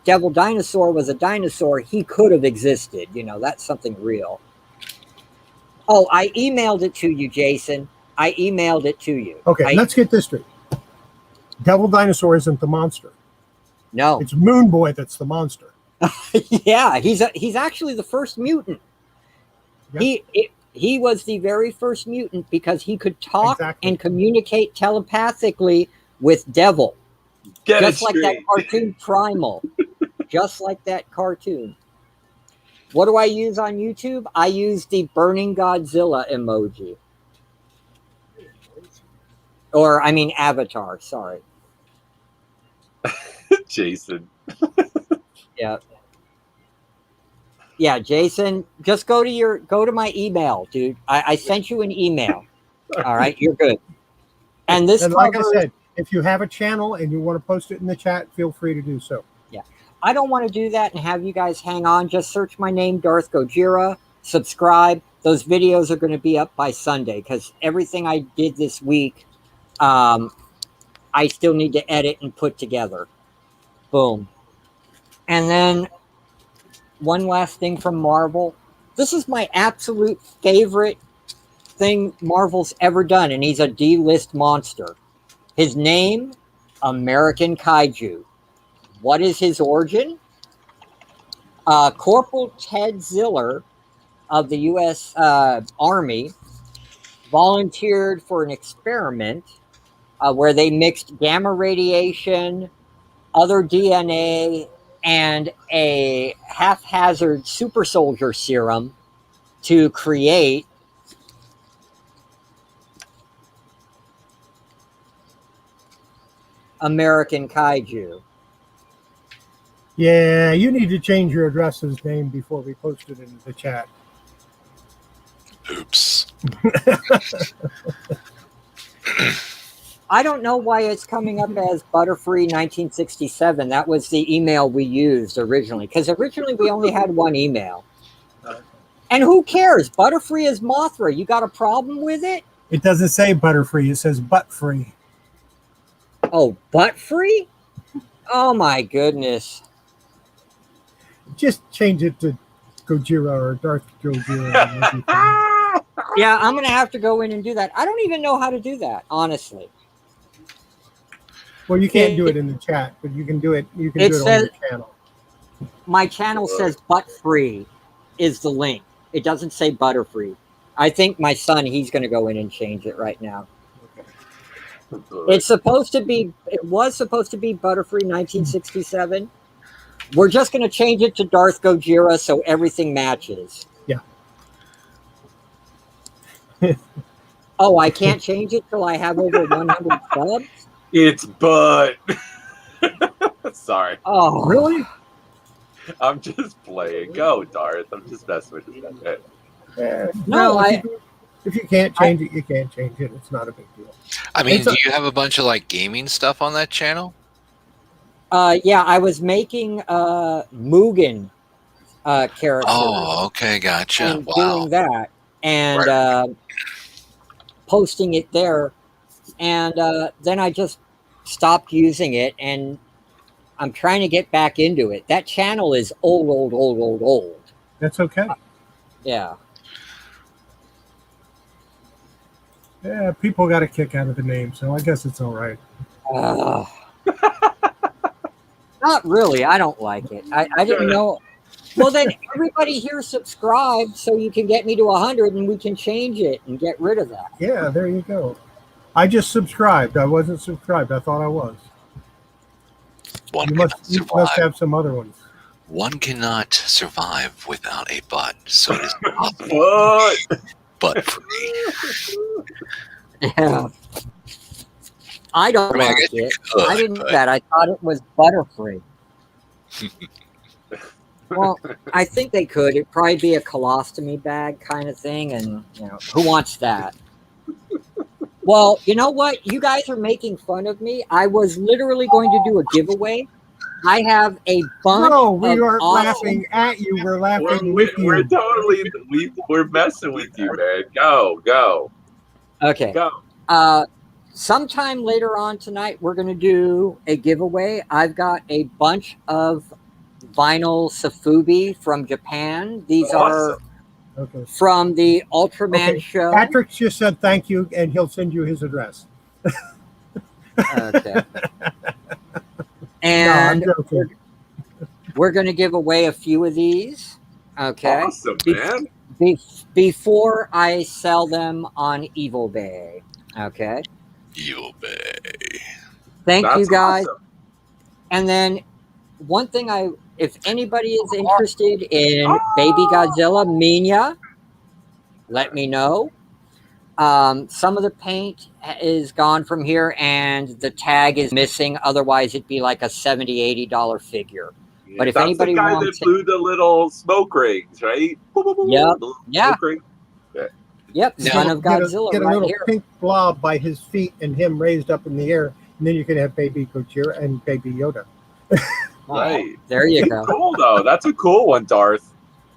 Devil Dinosaur was a dinosaur. He could have existed. That's something real. Oh, I emailed it to you, Jason. I emailed it to you. Okay, let's get this straight. Devil Dinosaur isn't the monster. No. It's Moon Boy that's the monster. Yeah, he's actually the first mutant. He was the very first mutant because he could talk Exactly. and communicate telepathically with Devil. Get Just it like that straight. cartoon Primal. Just like that cartoon. What do I use on YouTube? I use the Burning Godzilla emoji. Or, I mean, Avatar, sorry. Jason. Yeah. Yeah, Jason, just go to my email, dude. I sent you an email. All right, you're good. And this And like I covers, said, if you have a channel and you want to post it in the chat, feel free to do so. I don't want to do that and have you guys hang on. Just search my name, Darth Gojira, subscribe. Those videos are going to be up by Sunday because everything I did this week, I still need to edit and put together. Boom. And then one last thing from Marvel. This is my absolute favorite thing Marvel's ever done, and he's a D-list monster. His name, American Kaiju. What is his origin? Corporal Ted Ziller of the U.S. Army volunteered for an experiment where they mixed gamma radiation, other DNA, and a haphazard super soldier serum to create American Kaiju. Yeah, you need to change your address's name before we post it in the chat. Oops. I don't know why it's coming up as Butterfree 1967. That was the email we used originally, because originally we only had one email. And who cares? Butterfree is Mothra. You got a problem with it? It doesn't say Butterfree, it says Butt Free. Oh, Buttfree? Oh my goodness. Just change it to Gojira or Darth Gojira. Yeah, I'm going to have to go in and do that. I don't even know how to do that, honestly. Well, you can't do it in the chat, but you can do it. You can do it on your channel. My channel says Buttfree is the link. It doesn't say Butterfree. I think my son, he's going to go in and change it right now. It was supposed to be Butterfree 1967. We're just going to change it to Darth Gojira so everything matches. Yeah. Oh, I can't change it till I have over 100 subs? It's Bud. Sorry. Oh, really? I'm just playing. Go, Darth. I'm just messing with you. No, if you can't change it, you can't change it. It's not a big deal. I mean, do you have a bunch of like gaming stuff on that channel? Yeah, I was making Mugen characters. Oh, okay, gotcha. And Wow. doing that and posting it there, and then I just stopped using it, and I'm trying to get back into it. That channel is old. That's okay. Yeah. Yeah, people got a kick out of the name, so I guess it's all right. Not really. I don't like it. I didn't know. Well, then everybody here subscribe so you can get me to 100 and we can change it and get rid of that. Yeah, there you go. I just subscribed. I wasn't subscribed. I thought I was. You must have some other ones. One cannot survive without a butt, so it is butt free. Yeah. I don't like it. I didn't know that. I thought it was Butterfree. Well, I think they could. It'd probably be a colostomy bag kind of thing, and who wants that? Well, you know what? You guys are making fun of me. I was literally going to do a giveaway. I have a bunch. No, we aren't awesome... laughing at you. We're laughing with you. We're totally. We're messing with you, man. Go. Okay. Go. Sometime later on tonight, we're going to do a giveaway. I've got a bunch of vinyl Safubi from Japan. These are from the Ultraman show. Patrick just said thank you, and he'll send you his address. Okay. And we're going to give away a few of these. Okay. Awesome, man. before I sell them on Evil Bay. Okay. Evil Bay. Thank you That's guys. awesome. And then one thing if anybody is interested in Baby Godzilla Minya, let me know. Some of the paint is gone from here and the tag is missing. Otherwise, it'd be like a $70, $80 figure. But if That's anybody the guy wants that blew the little smoke rings, right? Yep. The Yeah. Smoke ring. Yep, Yeah. Son of Godzilla Get a right little here. pink blob by his feet and him raised up in the air, and then you can have Baby Gojira and Baby Yoda. Right. There you It's go. cool though. That's a cool one, Darth.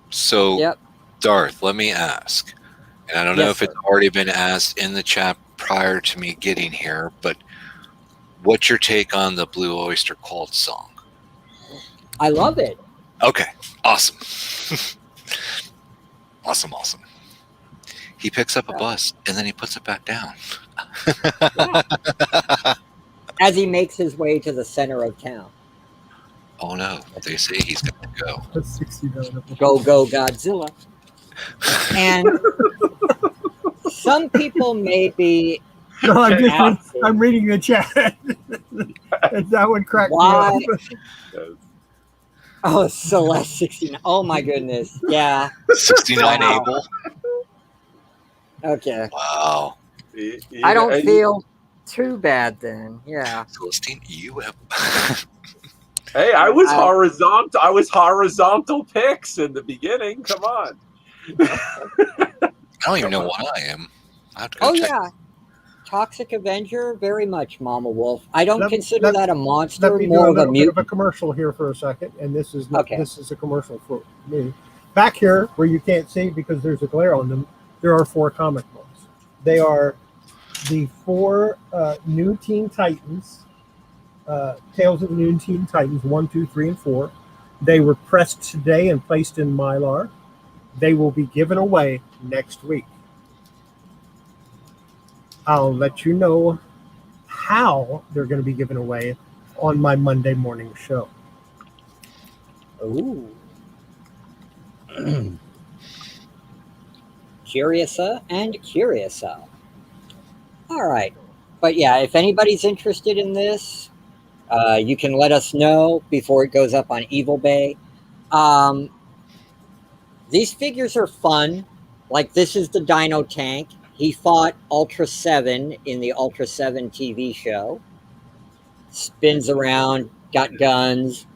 So, Yep. Darth, let me ask, and I don't know Yes, if it's sir. already been asked in the chat prior to me getting here, but what's your take on the Blue Oyster Cult song? I love it. Okay, awesome. Awesome. He picks up a bus and then he puts it back down. As he makes his way to the center of town. Oh no, they say he's got to go. That's $60. Go Godzilla. And some people may be No, asking, I'm reading the chat. And that would crack why? me up. Oh, Celeste 69. Oh my goodness. Yeah. 69 Wow. Abel. Okay. Wow. I don't feel too bad then. Yeah. Celestine, you have. Hey, I was horizontal. I was horizontal picks in the beginning. Come on. I don't even know what I am. I have to go Oh check. yeah. Toxic Avenger, very much, Mama Wolf. I don't Let- consider let- that a monster, Let me do more a of a little bit mutant. of a commercial here for a second, and this is not, Okay. this is a commercial for me. Back here, where you can't see because there's a glare on them, there are 4 comic books. They are the 4 new Teen Titans, Tales of the New Teen Titans 1, 2, 3, and 4. They were pressed today and placed in Mylar. They will be given away next week. I'll let you know how they're going to be given away on my Monday morning show. Ooh. Curiousa and Curiousa. All right. But yeah, if anybody's interested in this, you can let us know before it goes up on Evil Bay. These figures are fun. Like, this is the Dino Tank. He fought Ultra 7 in the Ultra 7 TV show. Spins around, got guns.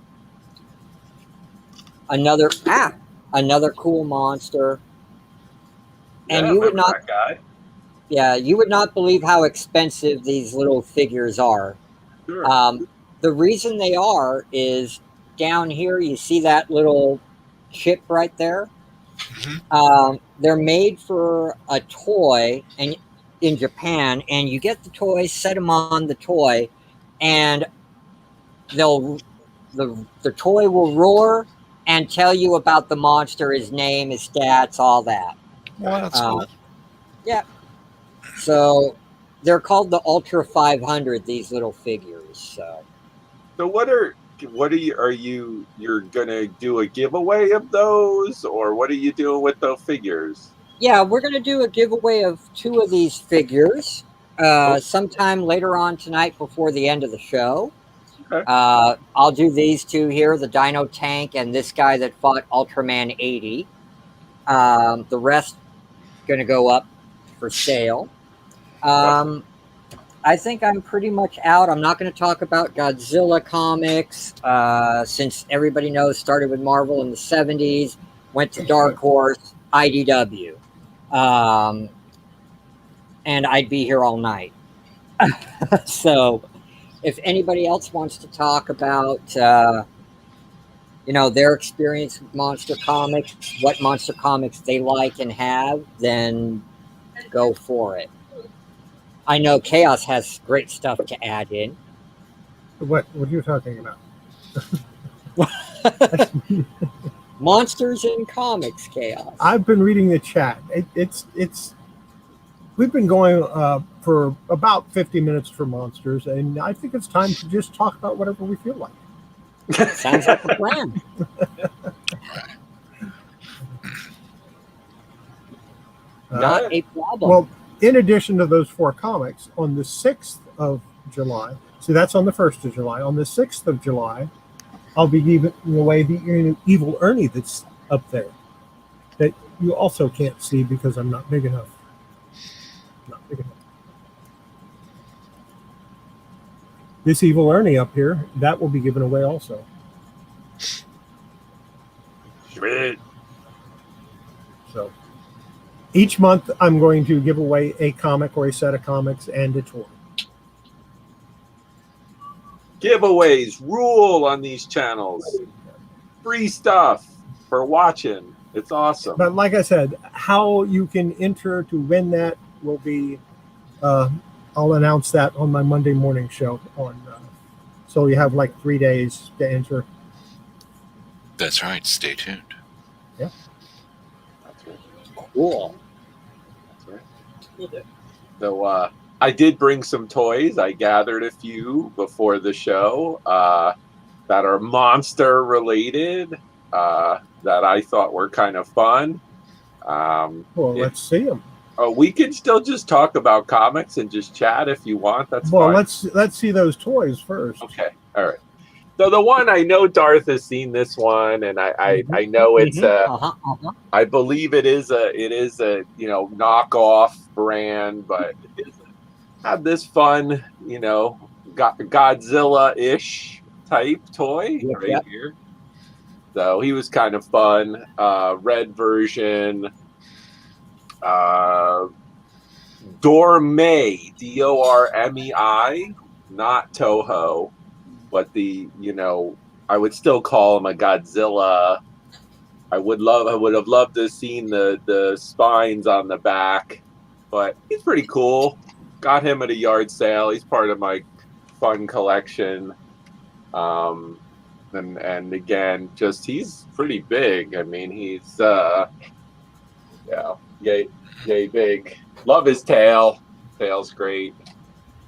Another cool monster. And you would not, that guy. yeah, you would not believe how expensive these little figures are. Sure. The reason they are is down here. You see that little chip right there? They're made for a toy, and in Japan, and you get the toy, set them on the toy, and the toy will roar and tell you about the monster, his name, his stats, all that. Well, that's cool. Yeah. So they're called the Ultra 500. These little figures. So what are you're gonna do a giveaway of those, or what are you doing with those figures? Yeah, we're gonna do a giveaway of 2 of these figures sometime later on tonight before the end of the show. Okay. I'll do these 2 here, the Dino Tank and this guy that fought Ultraman 80. The rest gonna go up for sale. I think I'm pretty much out. I'm not going to talk about Godzilla comics since everybody knows started with Marvel in the 70s, went to Dark Horse, IDW. And I'd be here all night. So if anybody else wants to talk about, their experience with Monster Comics, what Monster Comics they like and have, then go for it. I know Chaos has great stuff to add in. What are you talking about? Monsters in comics, Chaos. I've been reading the chat. We've been going for about 50 minutes for monsters, and I think it's time to just talk about whatever we feel like. Sounds like a plan. Not a problem. Well, in addition to those 4 comics, on the 6th of July, so that's on the 1st of July. On the 6th of July, I'll be giving away the Evil Ernie that's up there that you also can't see because I'm not big enough. Not big enough. This Evil Ernie up here, that will be given away also. Sweet. So each month I'm going to give away a comic or a set of comics and a toy. Giveaways rule on these channels. Free stuff for watching. It's awesome. But like I said, how you can enter to win that will be, I'll announce that on my Monday morning show. So you have like 3 days to enter. That's right. Stay tuned. Yeah. That's right. Cool. That's right. So I did bring some toys. I gathered a few before the show that are monster related that I thought were kind of fun. Let's see them. We can still just talk about comics and just chat if you want. That's fine. Let's see those toys first. Okay. All right. So the one, I know Darth has seen this one, and I know it's I believe it is a knockoff brand, but it had this fun Godzilla-ish type toy right here. So he was kind of fun. Red version. Dormei, Dormei, not Toho, but I would still call him a Godzilla. I would have loved to have seen the spines on the back, but he's pretty cool. Got him at a yard sale. He's part of my fun collection. And again, just he's pretty big. I mean, he's yay big. Love his tail. Tail's great.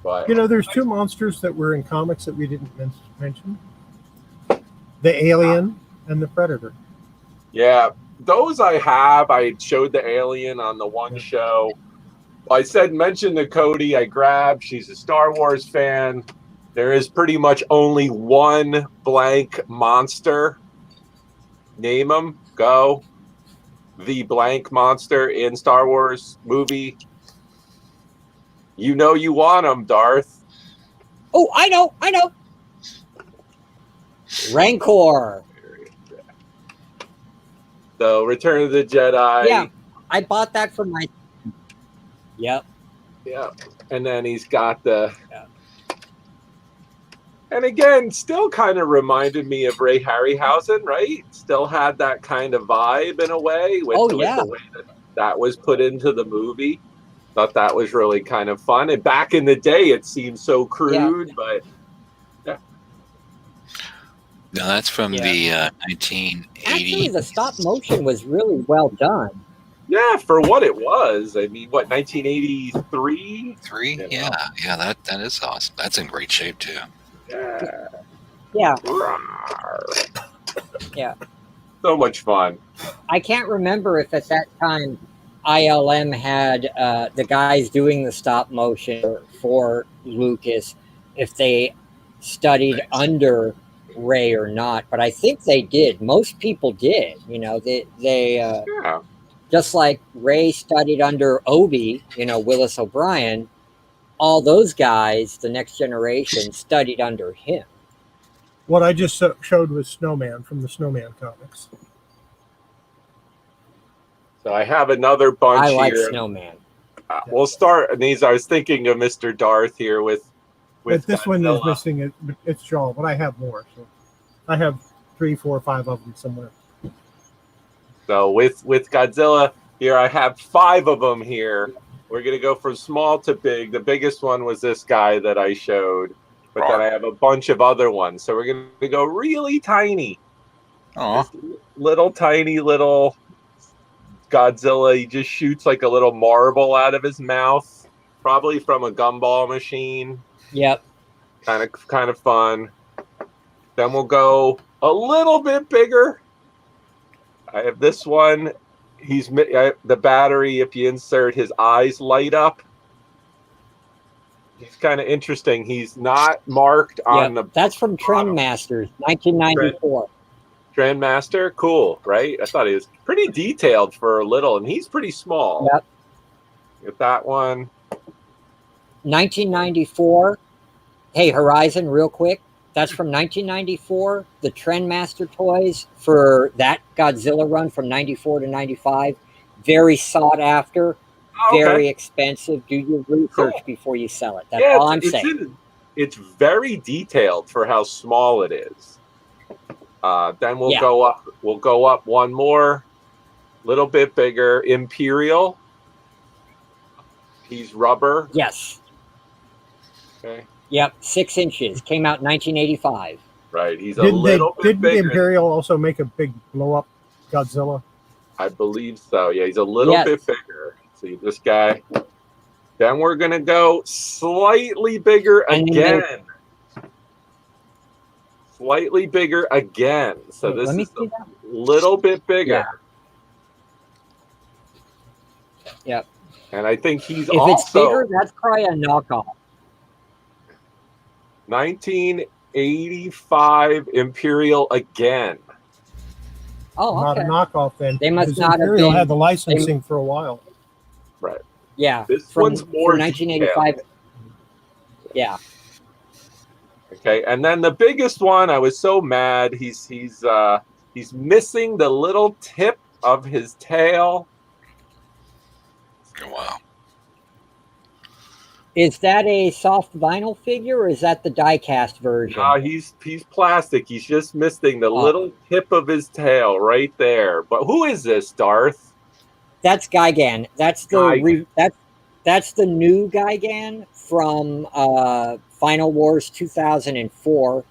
But there's 2 monsters that were in comics that we didn't mention. The Alien and the Predator. Yeah, those I have. I showed the Alien on the one show. I said mention the Cody I grabbed. She's a Star Wars fan. There is pretty much only one blank monster. Name them. Go. The blank monster in Star Wars movie. You know you want them, Darth. Oh, I know. Rancor. So Return of the Jedi. Yeah, I bought that for my... Yep. Yeah. And then he's got the... Yeah. And again, still kind of reminded me of Ray Harryhausen, right? Still had that kind of vibe in a way with the way that was put into the movie. Thought that was really kind of fun. And back in the day, it seemed so crude, but yeah. No, that's from the 1980s. Actually, the stop motion was really well done. Yeah, for what it was. I mean, 1983? Yeah, that is awesome. That's in great shape, too. Yeah. Yeah. So much fun. I can't remember if at that time ILM had the guys doing the stop motion for Lucas, if they studied under Ray or not, but I think they did. Most people did. They just like Ray studied under Obi, Willis O'Brien. All those guys, the next generation, studied under him. What I just showed was Snowman from the Snowman comics. So I have another bunch here. I like Snowman. We'll start. And these, I was thinking of Mr. Darth here with but this Godzilla. one is missing its jaw, but I have more. So I have 3, 4, 5 of them somewhere. So with Godzilla here, I have 5 of them here. We're going to go from small to big. The biggest one was this guy that I showed, but then I have a bunch of other ones. So we're going to go really tiny. Little tiny little Godzilla. He just shoots like a little marble out of his mouth, probably from a gumball machine. Yep. Kind of fun. Then we'll go a little bit bigger. I have this one. the battery. If you insert, his eyes light up. He's kind of interesting. He's not marked on the. That's from Trendmasters, 1994. Trendmaster, cool, right? I thought he was pretty detailed for a little, and he's pretty small. Yep. Get that one. 1994. Hey, Horizon, real quick. That's from 1994. The Trendmaster toys for that Godzilla run from 94 to 95. Very sought after. Okay. Very expensive. Do your research before you sell it. That's all I'm saying. It's very detailed for how small it is. Then we'll go up. We'll go up one more, little bit bigger. Imperial. He's rubber. Yes. Okay. Yep. 6 inches. Came out in 1985. Right. He's a little bit bigger. Did the Imperial also make a big blow up Godzilla? I believe so. Yeah, he's a little bit bigger. See this guy. Then we're gonna go slightly bigger again. Slightly bigger again. So this is a little bit bigger. Yeah. Yep. And I think he's if also it's bigger, that's probably a knockoff. 1985 Imperial again. Oh, not a knockoff then. They must because not have Imperial been, had the licensing for a while. Right. Yeah. This one's more 1985. detailed. Yeah. Okay, and then the biggest one, I was so mad. He's missing the little tip of his tail. Wow. Is that a soft vinyl figure, or is that the die-cast version? No, he's plastic. He's just missing the little tip of his tail right there. But who is this, Darth? That's Gigan. That's the that's the new Gigan from Final Wars 2004.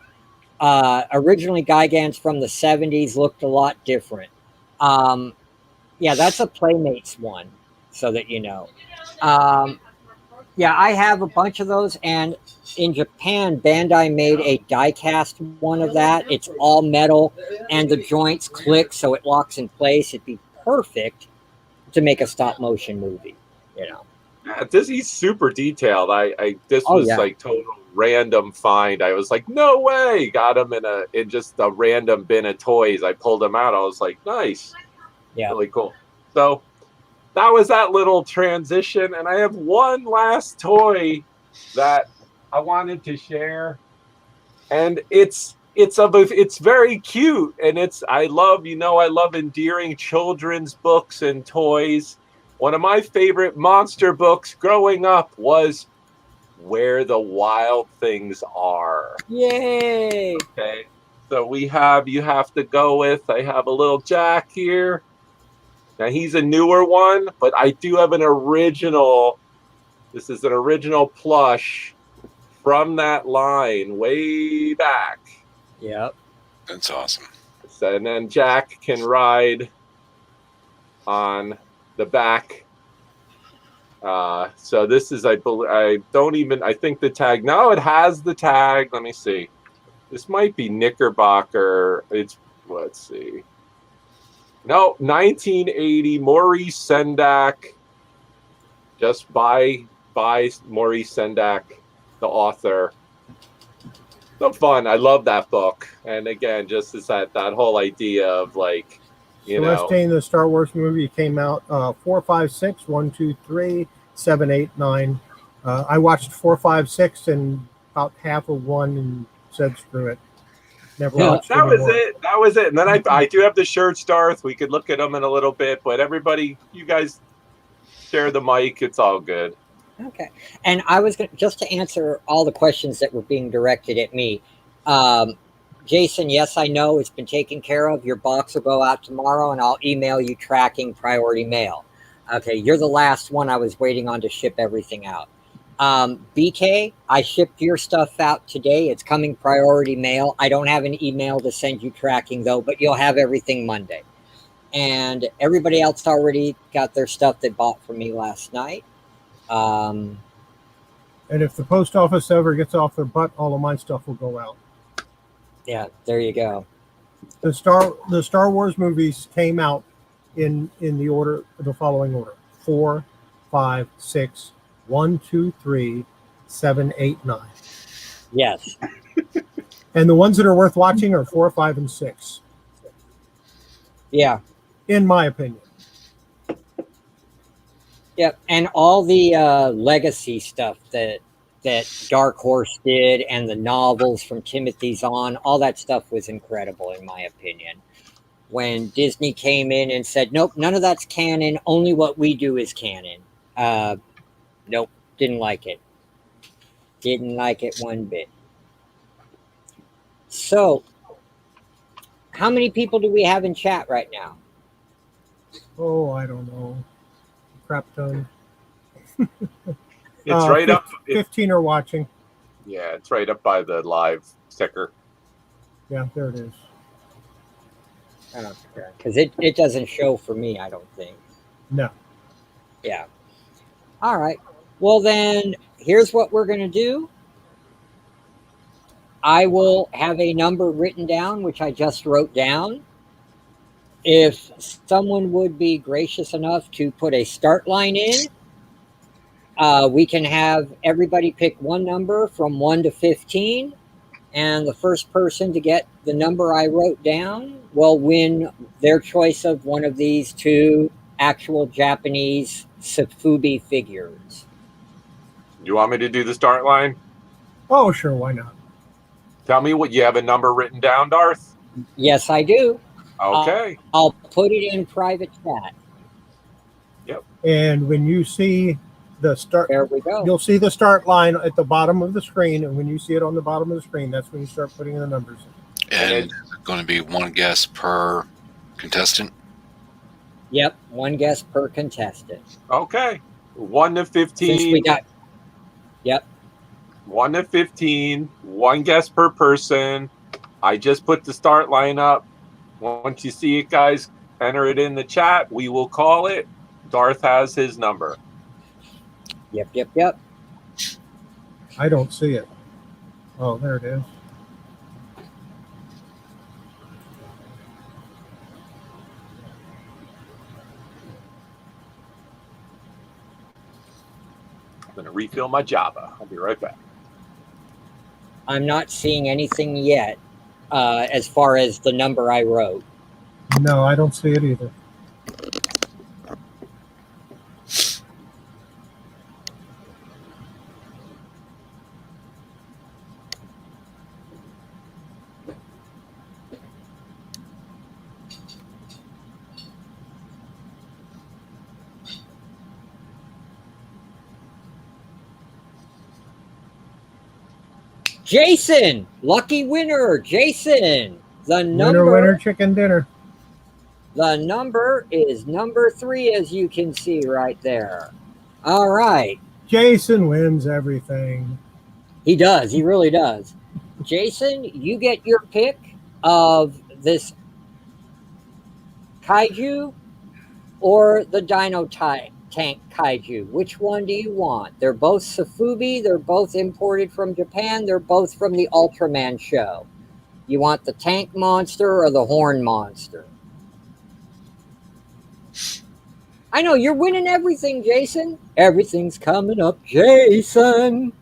Originally, Gigans from the 70s looked a lot different. Yeah, that's a Playmates one, so that you know. Yeah, I have a bunch of those, and in Japan, Bandai made a die-cast one of that. It's all metal, and the joints click, so it locks in place. It'd be perfect to make a stop-motion movie, you know. Yeah, he's super detailed. This was like total random find. I was like, no way! Got him in just a random bin of toys. I pulled him out. I was like, nice. Yeah. Really cool. So that was that little transition, and I have one last toy that I wanted to share, and it's very cute, and I love endearing children's books and toys. One of my favorite monster books growing up was Where the Wild Things Are. Yay! Okay, so you have to go with. I have a little Jack here. Now, he's a newer one, but I do have an original. This is an original plush from that line way back. Yep. That's awesome. So, and then Jack can ride on the back. So this is, I think the tag. No, it has the tag. Let me see. This might be Knickerbocker. Let's see. No, 1980, Maurice Sendak. Just by Maurice Sendak, the author. So fun. I love that book. And again, just as that whole idea of like, Celestine, the Star Wars movie came out 4, 5, 6, 1, 2, 3, 7, 8, 9. I watched 4, 5, 6 and about half of 1 and said screw it. Never watched that was it. That was it. And then I do have the shirts, Darth. We could look at them in a little bit, but everybody, you guys share the mic. It's all good. Okay. And I was going just to answer all the questions that were being directed at me. Jason, yes, I know it's been taken care of. Your box will go out tomorrow, and I'll email you tracking priority mail. Okay, you're the last one I was waiting on to ship everything out. BK, I shipped your stuff out today. It's coming priority mail. I don't have an email to send you tracking, though, but you'll have everything Monday. And everybody else already got their stuff they bought from me last night. And if the post office ever gets off their butt, all of my stuff will go out. Yeah, there you go. The Star Wars movies came out in the following order: 4, 5, 6, 1, 2, 3, 7, 8, 9. Yes. And the ones that are worth watching are 4, 5, and 6. Yeah. In my opinion. Yep. And all the legacy stuff that Dark Horse did, and the novels from Timothy Zahn, all that stuff was incredible, in my opinion. When Disney came in and said, nope, none of that's canon, only what we do is canon. Nope, didn't like it. Didn't like it one bit. So, how many people do we have in chat right now? Oh, I don't know. Crap ton. It's right up. 15 are watching. Yeah, it's right up by the live sticker. Yeah, there it is. I don't care. Because it doesn't show for me, I don't think. No. Yeah. All right. Well, then, here's what we're going to do. I will have a number written down, which I just wrote down. If someone would be gracious enough to put a start line in, we can have everybody pick one number from 1 to 15. And the first person to get the number I wrote down will win their choice of one of these two actual Japanese Safubi figures. You want me to do the start line? Oh, sure, why not? Tell me what you have a number written down, Darth. Yes, I do. Okay. I'll put it in private chat. Yep. And when you see the start, There we go. you'll see the start line at the bottom of the screen, and when you see it on the bottom of the screen, that's when you start putting in the numbers in. And it's going to be one guess per contestant. Yep, one guess per contestant. Okay. 1 to 15. Since we got, yep. 1 to 15. One guess per person. I just put the start line up. Once you see it, guys, enter it in the chat. We will call it. Darth has his number. Yep. I don't see it. Oh, there it is. I'm going to refill my Java. I'll be right back. I'm not seeing anything yet as far as the number I wrote. No, I don't see it either. Jason, lucky winner, Jason. The number, Winner, chicken dinner. The number is number 3, as you can see right there. All right. Jason wins everything. He does. He really does. Jason, you get your pick of this Kaiju or the Dino Tank Kaiju. Which one do you want? They're both Safubi. They're both imported from Japan. They're both from the Ultraman show. You want the tank monster or the horn monster? I know, you're winning everything, Jason. Everything's coming up, Jason.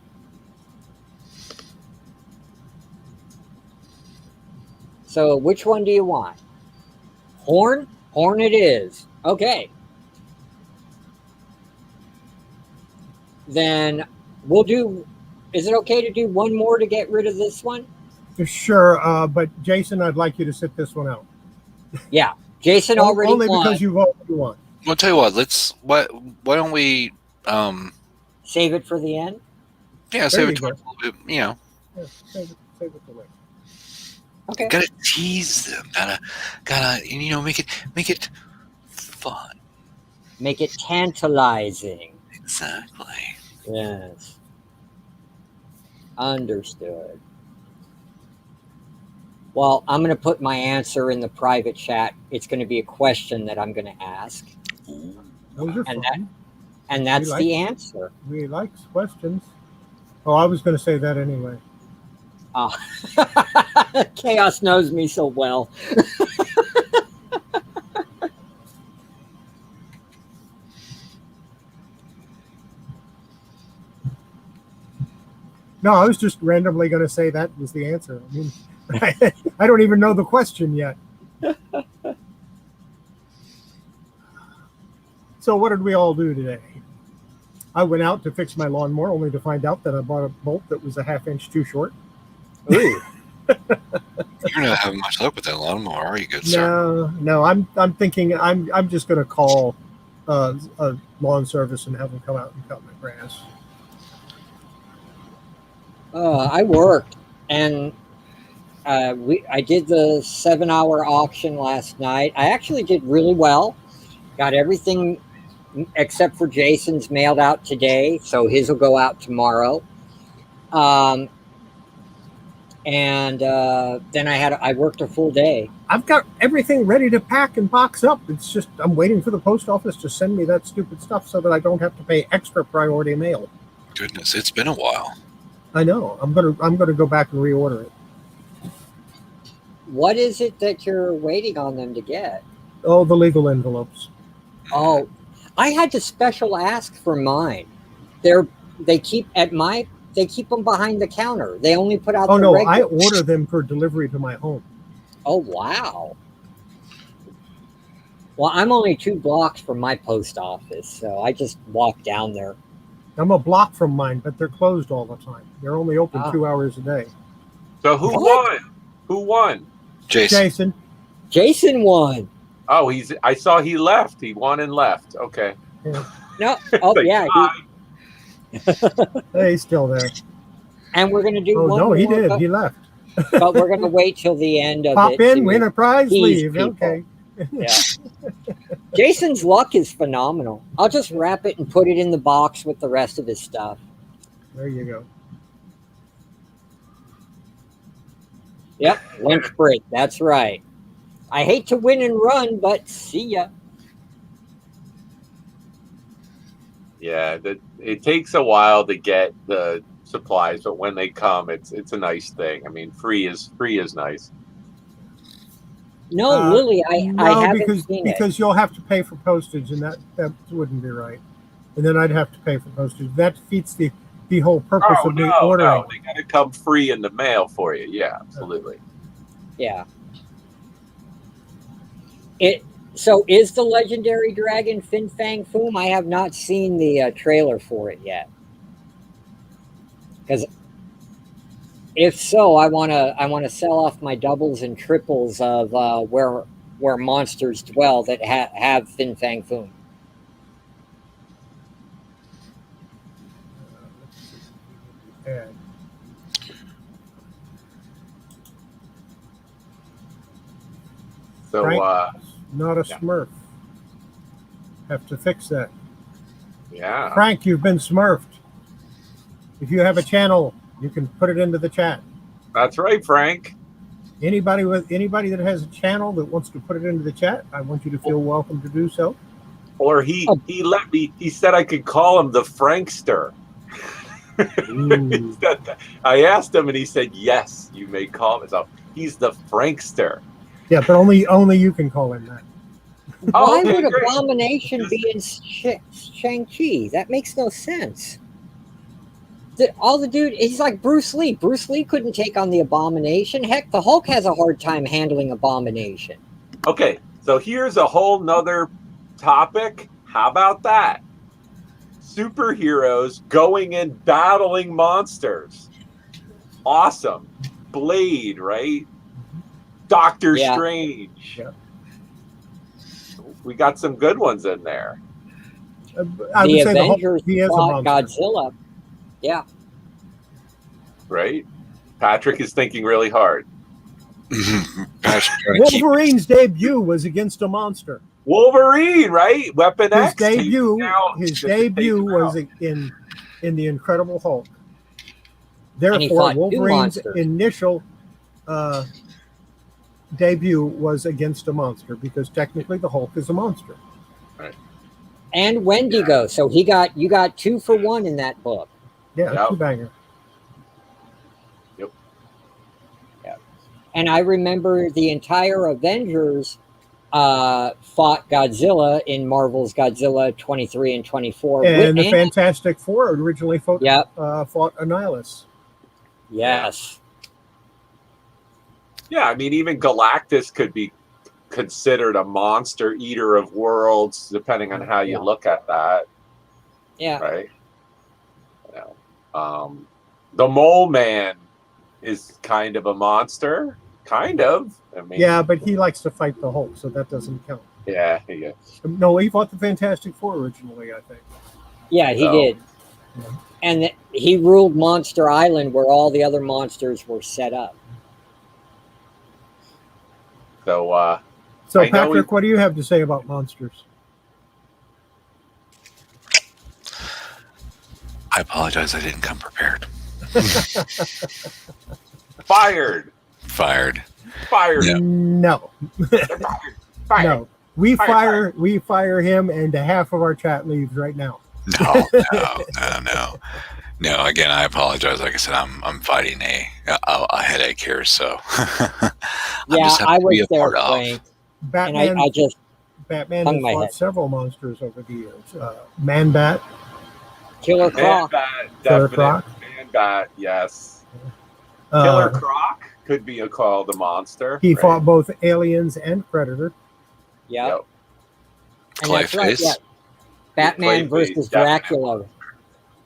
So which one do you want? Horn? Horn it is. Okay. Then we'll do... Is it okay to do one more to get rid of this one? Sure, but Jason, I'd like you to sit this one out. Yeah. Jason already Only won. because you've already won. I'll tell you what. Why don't we Save it for the end? Yeah, save it towards a little bit, you know. Yeah, save it for later. Okay. Gotta tease them. Gotta you know, make it fun. Make it tantalizing. Exactly. Yes. Understood. Well, I'm going to put my answer in the private chat. It's going to be a question that I'm going to ask. Those are fun. And that's the answer. We like questions. Oh, I was going to say that anyway. Chaos knows me so well. No, I was just randomly going to say that was the answer. I mean, I don't even know the question yet. So what did we all do today? I went out to fix my lawnmower, only to find out that I bought a bolt that was a half-inch too short. Ooh. You're not having much luck with that lawnmower, are you, good sir? No. I'm thinking I'm just going to call a lawn service and have them come out and cut my grass. I worked, and I did the 7-hour auction last night. I actually did really well. Got everything except for Jason's mailed out today, so his will go out tomorrow. And then I worked a full day. I've got everything ready to pack and box up. It's just I'm waiting for the post office to send me that stupid stuff so that I don't have to pay extra priority mail. Goodness, it's been a while. I know. I'm gonna go back and reorder it. What is it that you're waiting on them to get? Oh, the legal envelopes. Oh, I had to special ask for mine. They keep them behind the counter. They only put out. Oh no, regular. I order them for delivery to my home. Oh wow. Well, I'm only 2 blocks from my post office, so I just walk down there. I'm a block from mine, but they're closed all the time. They're only open 2 hours a day. So who What? won? Who won? Jason. Jason won. Oh, I saw he left. He won and left. Okay. Yeah. No. Oh Like, yeah. Hey, he's still there. And we're gonna do Oh one no, more, he did. He left. but we're gonna wait till the end of Pop it. in, to win a prize, tease leave. people. Okay. Yeah. Jason's luck is phenomenal. I'll just wrap it and put it in the box with the rest of his stuff. There you go. Yep, lunch break. That's right. I hate to win and run, but see ya. Yeah, it takes a while to get the supplies, but when they come, it's a nice thing. I mean, free is nice. No, Lily, I haven't because seen it. because you'll have to pay for postage, and that wouldn't be right. And then I'd have to pay for postage. That defeats the whole purpose of me ordering. No, they got to come free in the mail for you. Yeah, absolutely. Yeah. So is the legendary dragon Fin Fang Foom? I have not seen the trailer for it yet. Because if so, I wanna sell off my doubles and triples of where monsters dwell that have Fin Fang Foom. Yeah. So, Frank, not a Smurf. Have to fix that. yeah. Frank, you've been smurfed. If you have a channel, you can put it into the chat. That's right, Frank. Anybody that has a channel that wants to put it into the chat, I want you to feel welcome to do so. Or he let me. He said I could call him the Frankster. I asked him, and he said, "Yes, you may call him." So he's the Frankster. Yeah, but only you can call him that. Why okay, would great. Abomination be in Shang-Chi? That makes no sense. He's like Bruce Lee. Bruce Lee couldn't take on the Abomination. Heck, the Hulk has a hard time handling Abomination. Okay, so here's a whole nother topic. How about that? Superheroes going and battling monsters. Awesome. Blade, right? Doctor Strange. Yeah. We got some good ones in there. I The would say the Hulk, Avengers he is a fought monster. Godzilla. Yeah. Right? Patrick is thinking really hard. Wolverine's debut was against a monster. Wolverine, right? Weapon His X. debut Just to take him was out. in the Incredible Hulk. he Therefore, fought two Wolverine's monsters. initial debut was against a monster because technically the Hulk is a monster. And Wendigo. So you got 2 for 1 in that book. Yeah, Yep. two-banger. And I remember the entire Avengers fought Godzilla in Marvel's Godzilla 23 and 24. And the Fantastic Four originally fought Yep. Annihilus. Yes. Yeah, I mean, even Galactus could be considered a monster eater of worlds, depending on how you look at that. Yeah. Right. The Mole Man is kind of a monster. Kind of. I mean, Yeah, but he likes to fight the Hulk, so that doesn't count. Yeah. No, he fought the Fantastic Four originally, I think. Yeah, he So- did. And he ruled Monster Island where all the other monsters were set up. So, So, I know Patrick, what do you have to say about monsters? I apologize. I didn't come prepared. fired. Fired. Yeah. No. Fired. No. We Fire, fire him, and half of our chat leaves right now. No. Again, I apologize. Like I said, I'm fighting a headache here, so I was there, Frank. Batman, And I just Batman hung has my fought head. several monsters over the years. Man-Bat, Killer Croc. Man-Bat, Killer definite. Croc. Man-Bat, yes. Killer Croc could be called a monster. He right? fought both aliens and Predator. Yeah. Yep. And that's right. Clayface. Yeah. Batman Clayface, versus definitely. Dracula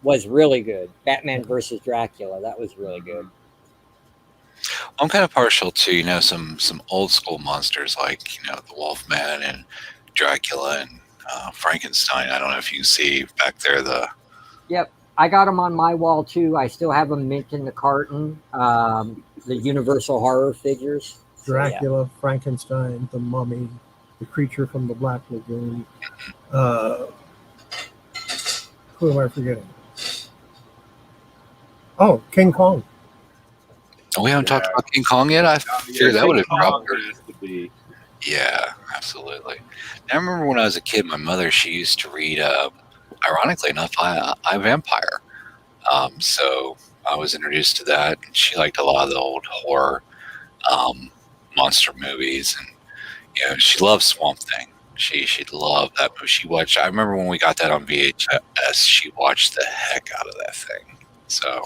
was really good. Batman versus Dracula, that was really good. I'm kind of partial to some old school monsters like the Wolfman and Dracula and Frankenstein. I don't know if you can see back there Yep. I got them on my wall too. I still have them mint in the carton. The Universal horror figures. So, yeah. Dracula, Frankenstein, the Mummy, the Creature from the Black Lagoon. Who am I forgetting? Oh, King Kong. We haven't talked about King Kong yet. I figured that would have dropped. has to be. Yeah, absolutely. Now, I remember when I was a kid, my mother, she used to read, ironically enough, I Vampire. So I was introduced to that. She liked a lot of the old horror monster movies. And, she loved Swamp Thing. She loved that movie. She watched, I remember when we got that on VHS, she watched the heck out of that thing. So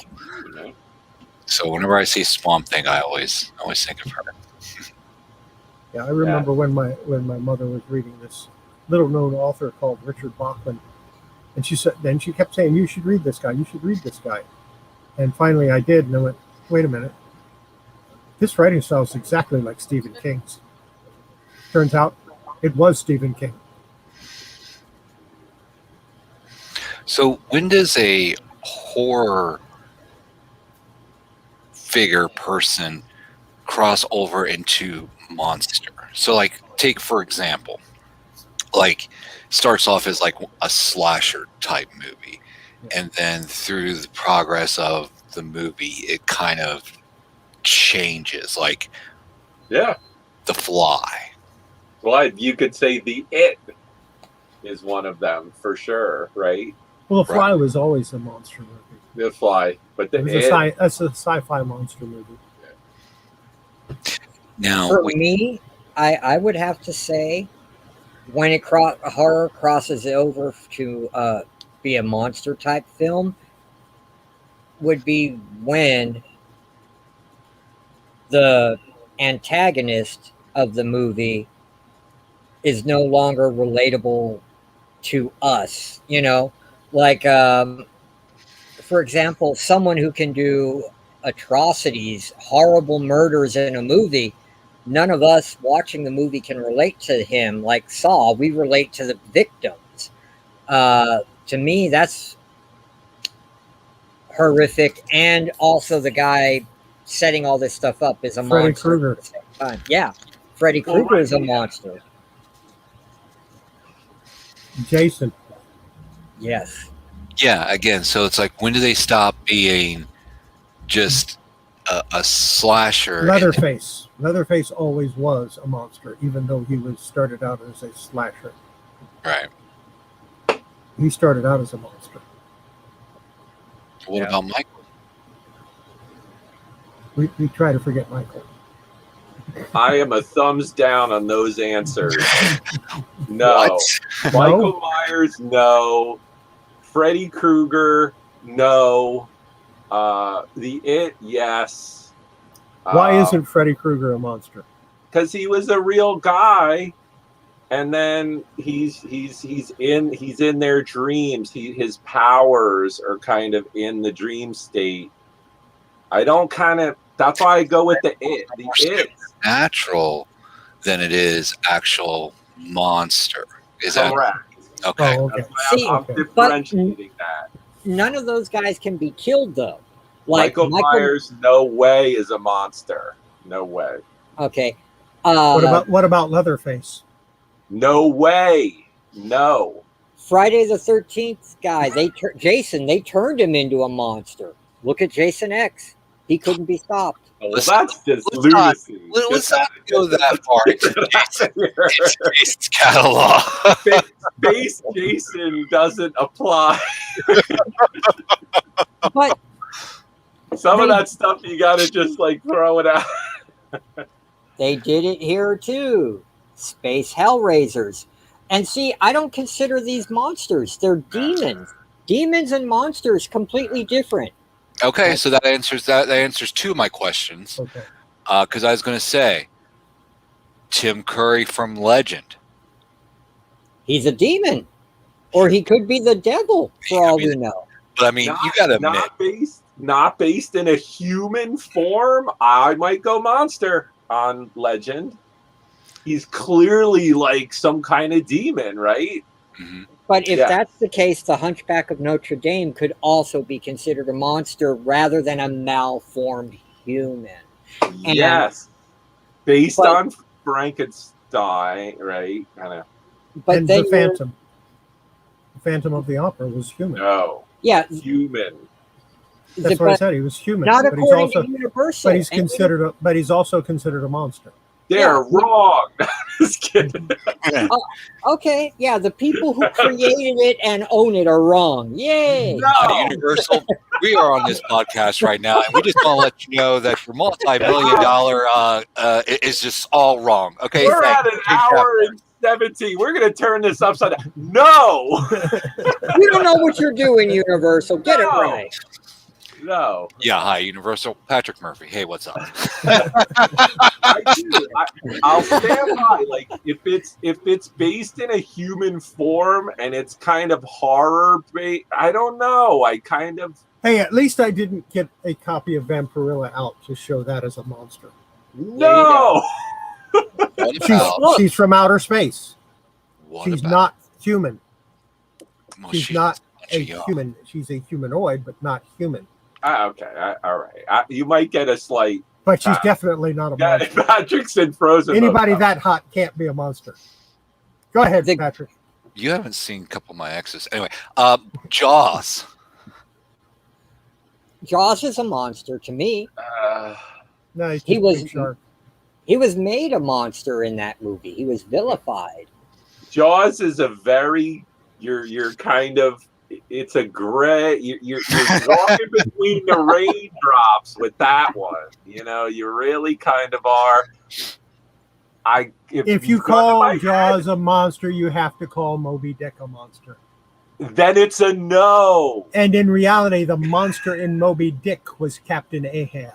whenever I see Swamp Thing, I always think of her. Yeah, I remember when my mother was reading this little known author called Richard Bachman, and she kept saying, "You should read this guy. You should read this guy." And finally, I did, and I went, "Wait a minute, this writing style is exactly like Stephen King's." Turns out, it was Stephen King. So when does a horror figure person cross over into monster? So like take for example, like starts off as like a slasher type movie, and then through the progress of the movie it kind of changes, like The Fly. Well, you could say the It is one of them for sure, right? Well, The Fly was always a monster movie. The Fly, but the It was that's a sci-fi monster movie. Now For me, I would have to say when horror crosses over to be a monster type film would be when the antagonist of the movie is no longer relatable to us, like for example, someone who can do atrocities, horrible murders in a movie, none of us watching the movie can relate to him. Like Saw, we relate to the victims. To me, that's horrific, and also the guy setting all this stuff up is a Freddy monster. Krueger. At the same time. Yeah, Freddy Krueger is a monster. Jason. Yes. yeah, again, so it's like when do they stop being just a slasher? Leatherface. Leatherface always was a monster, even though he started out as a slasher. Right. He started out as a monster. What about Michael? We try to forget Michael. I am a thumbs down on those answers. No. What? Michael Myers, no. Freddy Krueger, no. The It, yes. Why isn't Freddy Krueger a monster? Because he was a real guy, and then he's in their dreams. His powers are kind of in the dream state. That's why I go with the It. The It. Natural than it is actual monster. Is Correct. that okay? Oh, okay. That's why I'm differentiating that. None of those guys can be killed, though. Michael Myers, no way is a monster. No way. Okay. What about Leatherface? No way. No. Friday the 13th guy, Jason, they turned him into a monster. Look at Jason X. He couldn't be stopped. Well, that's just lunacy. Let's not go that far into Jason's catalog. Base Jason doesn't apply. But some of that stuff you gotta just like throw it out. they did it here too. Space Hellraisers. And see, I don't consider these monsters. They're demons. Demons and monsters completely different. Okay, so that answers two of my questions. Okay. Because I was going to say, Tim Curry from Legend. He's a demon, or he could be the devil for all we know. But I mean, you got to admit, not based in a human form. I might go monster on Legend. He's clearly like some kind of demon, right? Mm-hmm. But if that's the case, the Hunchback of Notre Dame could also be considered a monster rather than a malformed human. Yes. Based on Frankenstein, right? Kind of. But and then the Phantom. The Phantom of the Opera was human. No. Yeah. Human. That's what I said. He was human. Not but according he's also, to Universal. But he's also considered a monster. They're wrong. Just kidding. Okay, yeah, the people who created it and own it are wrong. Yay! No. Universal, we are on this podcast right now, and we just want to let you know that your multi-million-dollar is just all wrong. Okay, we're at an hour and 17. We're going to turn this upside down. No! You don't know what you're doing, Universal. Get it right. No. Yeah, hi, Universal. Patrick Murphy. Hey, what's up? I do. I'll stand by. Like if it's based in a human form and it's kind of horror based, I don't know. Hey, at least I didn't get a copy of Vampirilla out to show that as a monster. No. She's from outer space. She's not human. Well, she's not a human. She's a humanoid, but not human. Okay, all right. You might get a slight, but she's definitely not a monster. Patrick's in Frozen. Anybody that hot can't be a monster. Go ahead, Patrick. You haven't seen a couple of my exes. Anyway, Jaws. Jaws is a monster to me. No, he was made a monster in that movie. He was vilified. Jaws is a very you're kind of. It's a gray. You're walking between the raindrops with that one. You know, you really kind of are. If you call Jaws a monster, you have to call Moby Dick a monster. Then it's a no. And in reality, the monster in Moby Dick was Captain Ahab.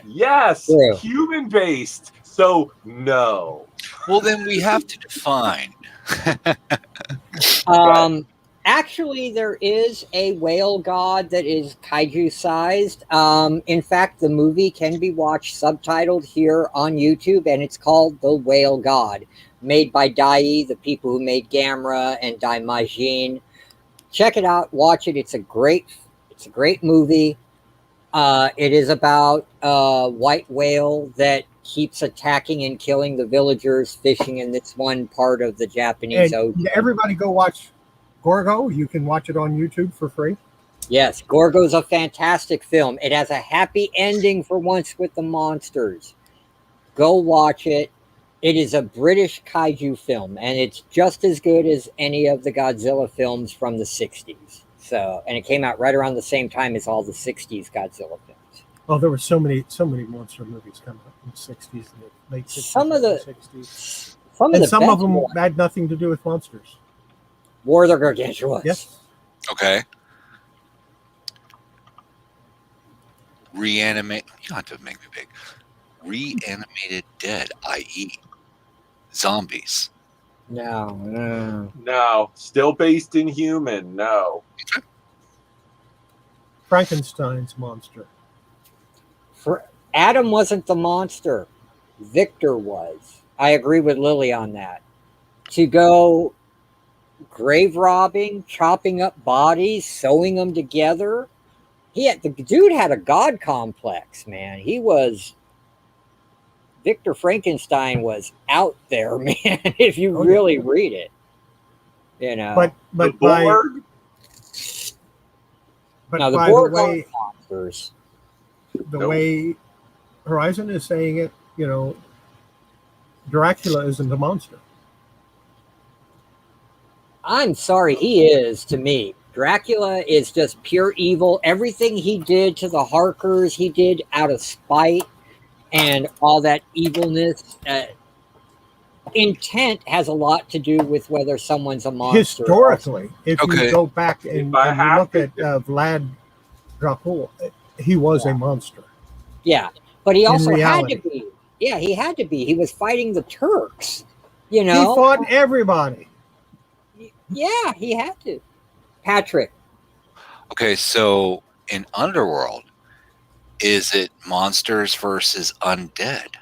Yes, human based. So no. Well, then we have to define. Actually, there is a whale god that is kaiju sized. In fact, the movie can be watched subtitled here on YouTube, and it's called The Whale God, made by Dai, the people who made Gamera and Daimajin. Check it out, watch it. It's a great movie. It is about a white whale that keeps attacking and killing the villagers fishing in this one part of the Japanese ocean. Everybody go watch Gorgo. You can watch it on YouTube for free. Yes, Gorgo's a fantastic film. It has a happy ending for once with the monsters. Go watch it. It is a British kaiju film, and it's just as good as any of the Godzilla films from the 60s. So, and it came out right around the same time as all the 60s Godzilla films. Oh, there were so many monster movies coming up in the 60s and the late 60s. Some of them had nothing to do with monsters. War of the Gargantuans. Yes. Okay. reanimate. You don't have to make me big. Reanimated dead, i.e., zombies. No. No, still based in human. No. Frankenstein's monster. Adam wasn't the monster. Victor was. I agree with Lily on that. To go grave robbing, chopping up bodies, sewing them together. The dude had a god complex, man. Victor Frankenstein was out there, man. If you really read it, But the by Borg? but no, the by Borg the way, are monsters. the Nope. way Horizon is saying it, Dracula isn't a monster. I'm sorry, he is to me. Dracula is just pure evil. Everything he did to the Harkers, he did out of spite and all that evilness. Intent has a lot to do with whether someone's a monster. Historically, if Okay. you go back and you look at Vlad Dracul, he was a monster. Yeah, but he also had reality. to be. Yeah, he had to be. He was fighting the Turks. He fought everybody. Yeah, he had to. Patrick. Okay, so in Underworld, is it monsters versus undead?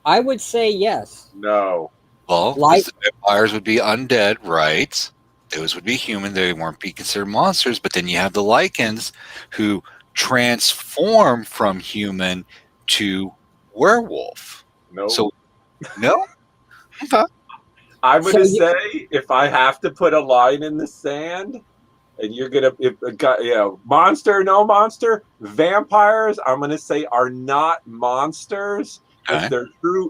I would say yes. No. Well, Like- the vampires would be undead, right? Those would be human. They weren't be considered monsters. But then you have the Lycans who transform from human to werewolf. No. So, no? Okay. I'm So gonna you- say if I have to put a line in the sand, and you're gonna monster, no monster, vampires, I'm gonna say are not monsters. Okay.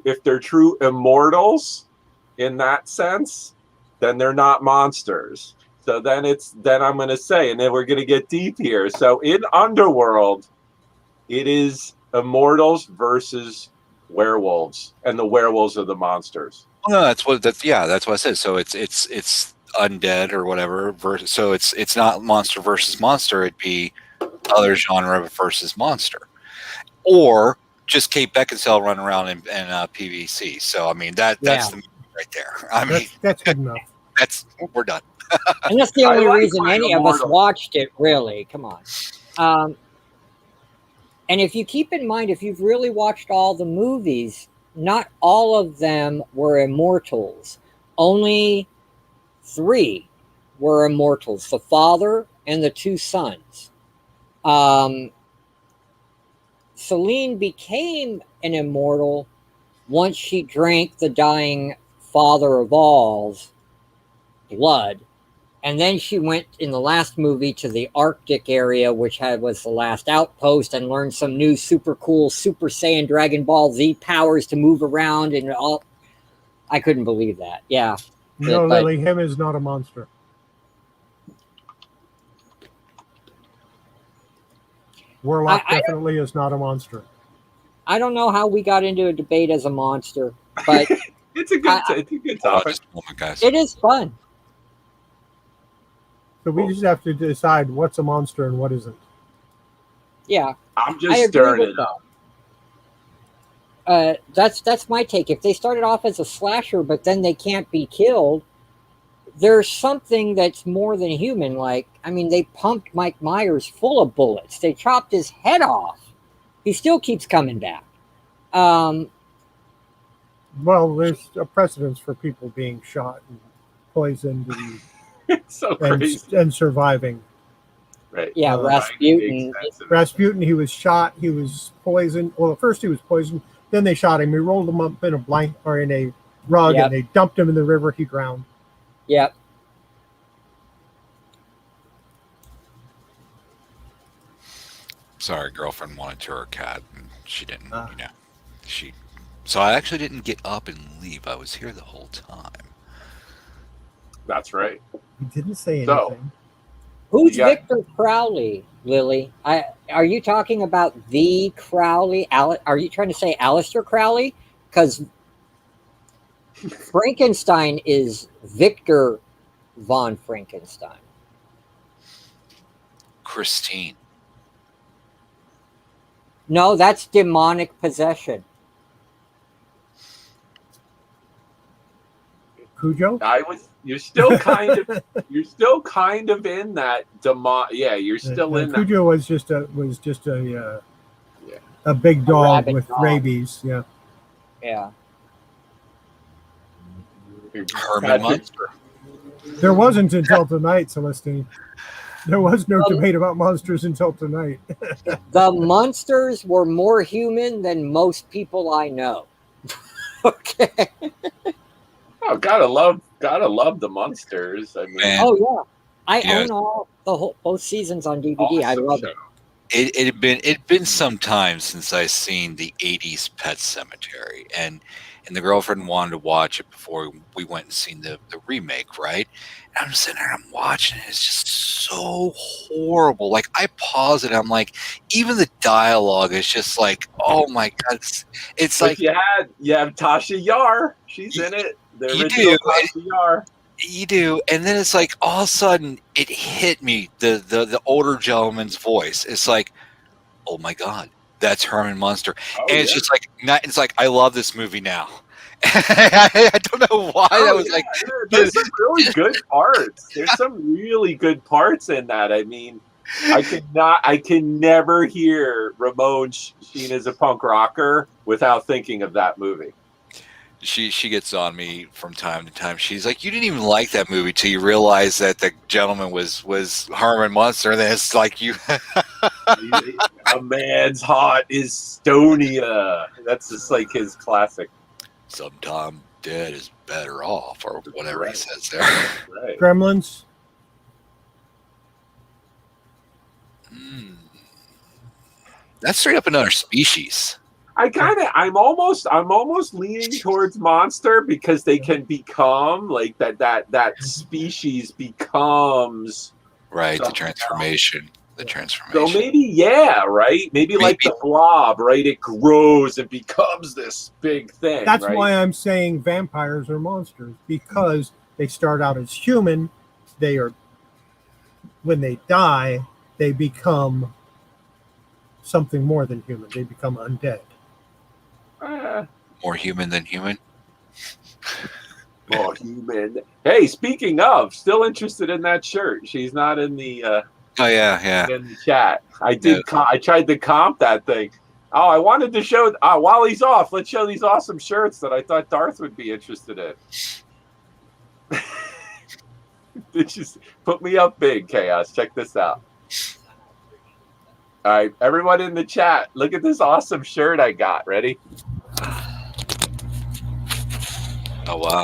If they're true immortals in that sense, then they're not monsters. So then I'm gonna say, and then we're gonna get deep here. So in Underworld, it is immortals versus werewolves, and the werewolves are the monsters. No, that's what I said. So it's undead or whatever. So it's not monster versus monster. It'd be other genre versus monster, or just Kate Beckinsale running around in PVC. So I mean that's the movie right there. I mean That's good enough. we're done. And that's the I only like reason my any of us immortal. watched it, really. Come on. And if you keep in mind, if you've really watched all the movies, not all of them were immortals. Only 3 were immortals: the father and the 2 sons. Celine became an immortal once she drank the dying father of all's blood. And then she went in the last movie to the Arctic area, which was the last outpost, and learned some new super cool Super Saiyan Dragon Ball Z powers to move around and all. I couldn't believe that. Yeah. No, but- Lily, him is not a monster. Warlock I definitely is not a monster. I don't know how we got into a debate as a monster, but It's a good topic. Just a moment, guys. it is fun. So we just have to decide what's a monster and what isn't. Yeah. I'm I just agree stirring with it up. That's my take. If they started off as a slasher, but then they can't be killed, there's something that's more than human. Like, I mean, they pumped Mike Myers full of bullets. They chopped his head off. He still keeps coming back. Well, there's a precedence for people being shot and poisoned It's so crazy. and surviving. Right. Yeah, Rasputin. Makes sense. Rasputin, he was shot, he was poisoned. Well, at first he was poisoned, then they shot him. He rolled him up in a blanket or in a rug, Yep. and they dumped him in the river. He drowned. Yep. Sorry, girlfriend wanted to her cat, and she didn't. Ah. So I actually didn't get up and leave. I was here the whole time. That's right. He didn't say So- anything. Who's You got- Victor Crowley, Lily? Are you talking about the Crowley? Are you trying to say Aleister Crowley? Because Frankenstein is Victor von Frankenstein. Christine. No, that's demonic possession. Cujo? You're still kind of in that yeah, you're still in that. Cujo was just a big dog rabid with dog. rabies. Yeah. Yeah. Herman Munster. There wasn't until tonight, Celestine. There was no debate about monsters until tonight. The monsters were more human than most people I know. Okay. Oh, gotta love the monsters. I mean, Man. Oh yeah, I Yeah. own both seasons on DVD. I awesome love show. it. It'd been some time since I seen the '80s Pet Cemetery, and the girlfriend wanted to watch it before we went and seen the remake, right? And I'm sitting there, I'm watching it. It's just so horrible. Like I pause it, I'm like, even the dialogue is just like, oh my god, it's But like you have Tasha Yar. She's in it. The You original do. Tasha Yar. you do, and then it's like all of a sudden it hit me, the older gentleman's voice. It's like, oh my god, that's Herman Munster. Oh, And it's yeah. just like it's like I love this movie now. I don't know why that was like. There's some really good parts. There's some really good parts in that. I mean, I can never hear Ramon Sheen as a punk rocker without thinking of that movie. She gets on me from time to time. She's like, you didn't even like that movie till you realize that the gentleman was Herman Munster. And then it's like you. A man's heart is Stonia. That's just like his classic. Sometime dead is better off, or whatever he says there. Right. Gremlins. That's straight up another species. I'm almost leaning towards monster because they can become like that species becomes Right, the something transformation. else. The transformation. So maybe, yeah, right? Maybe like the blob, right? It grows and becomes this big thing. That's right? why I'm saying vampires are monsters, because they start out as human. When they die, they become something more than human. They become undead. More human than human. More human. Hey, speaking of, still interested in that shirt. She's not in the Oh yeah. in the chat. I tried to comp that thing. Oh, I wanted to show while he's off, let's show these awesome shirts that I thought Darth would be interested in. Just put me up big, Chaos. Check this out. All right, everyone in the chat, look at this awesome shirt I got. Ready? Oh wow,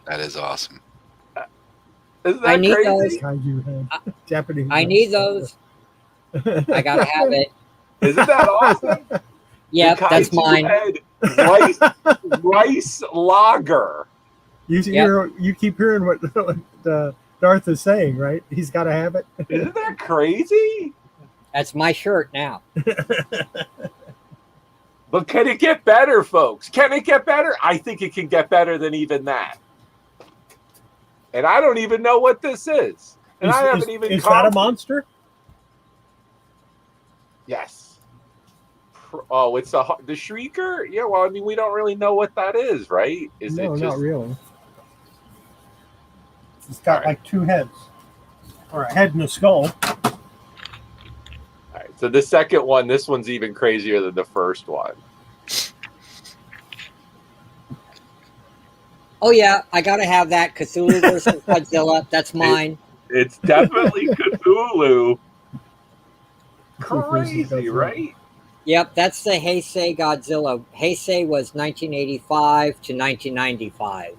that is awesome. Isn't that I need crazy? those. Kaiju head. Japanese. I need those. I gotta have it. Isn't that awesome? Yep, The that's Kaiju mine. head rice lager. You keep hearing what Darth is saying, right? He's got to have it. Isn't that crazy? That's my shirt now. But can it get better, folks? Can it get better? I think it can get better than even that. And I don't even know what this is. And I haven't even. Is that a monster? Yes. Oh, it's the Shrieker? Yeah, well, I mean, we don't really know what that is, right? No, not really. It's got like two heads. Or a head and a skull. All right, so the second one, this one's even crazier than the first one. Oh yeah, I gotta have that. Cthulhu versus Godzilla. That's mine. It's definitely Cthulhu. Crazy, right? Yep, that's the Heisei Godzilla. Heisei was 1985 to 1995.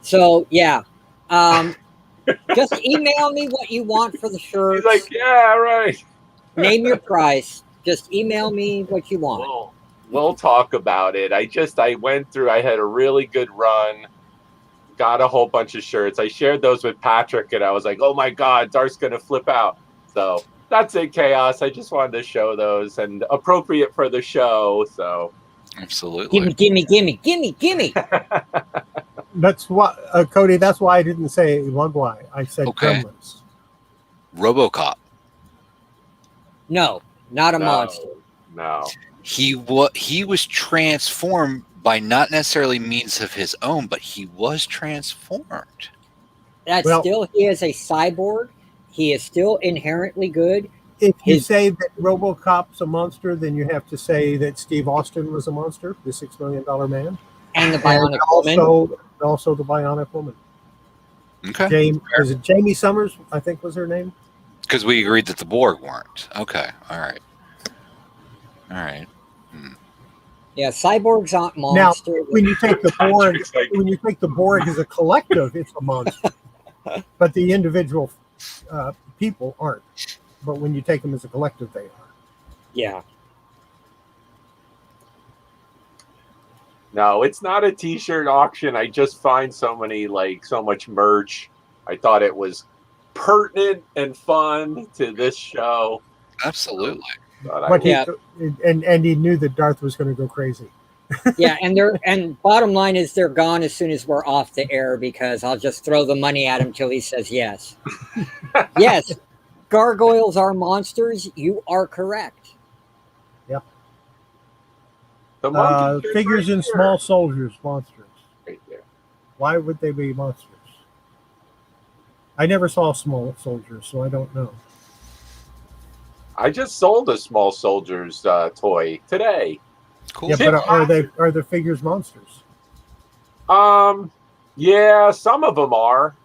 So yeah, just email me what you want for the shirt. He's like, yeah, right. Name your price. Just email me what you want. We'll talk about it. I went through. I had a really good run. Got a whole bunch of shirts. I shared those with Patrick, and I was like, oh my God, Darth's gonna flip out. So that's it, Chaos. I just wanted to show those and appropriate for the show. So absolutely. Gimme. That's what, Cody, that's why I didn't say Lugwai. I said Okay. Gremlins. RoboCop. No, not a No, monster. No. He was transformed by not necessarily means of his own, but he was transformed. That's Well- still, he is a cyborg. He is still inherently good. If you His- say that RoboCop's a monster, then you have to say that Steve Austin was a monster, the $6 million man, And the and Bionic Woman. also the Bionic Woman. Okay. Was it Jamie Summers? I think was her name. Because we agreed that the Borg weren't. Okay. All right. All right. Yeah, cyborgs aren't Now, monsters. when you take the Borg, Patrick's like, when you take the Borg as a collective, it's a monster. But the individual people aren't. But when you take them as a collective, they are. Yeah. no, it's not a t-shirt auction. I just find so much merch. I thought it was pertinent and fun to this show. Absolutely. But Yeah. and he knew that Darth was going to go crazy. Yeah, and bottom line is they're gone as soon as we're off the air because I'll just throw the money at him till he says yes. Yes, gargoyles are monsters. You are correct. The monkey Figures right in here. small soldiers, monsters. Right there. Why would they be monsters? I never saw small soldiers, so I don't know. I just sold a small soldier's toy today. Cool. Yeah, but are the figures monsters? Yeah, some of them are.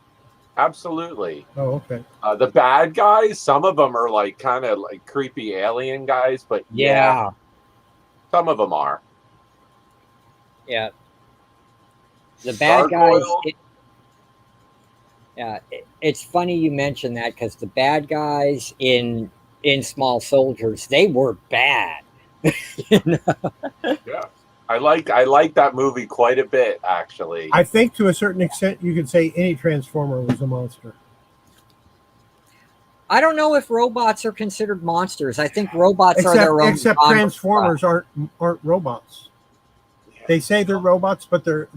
Absolutely. Oh, okay. The bad guys, some of them are like kind of like creepy alien guys, but yeah, some of them are. Yeah. The bad guys. Gargoyle. It's funny you mention that because the bad guys in Small Soldiers, they were bad. You know? Yeah. I like that movie quite a bit, actually. I think to a certain extent you could say any Transformer was a monster. I don't know if robots are considered monsters. I think robots are their own. Except genre. Transformers aren't robots. They say they're robots, but they're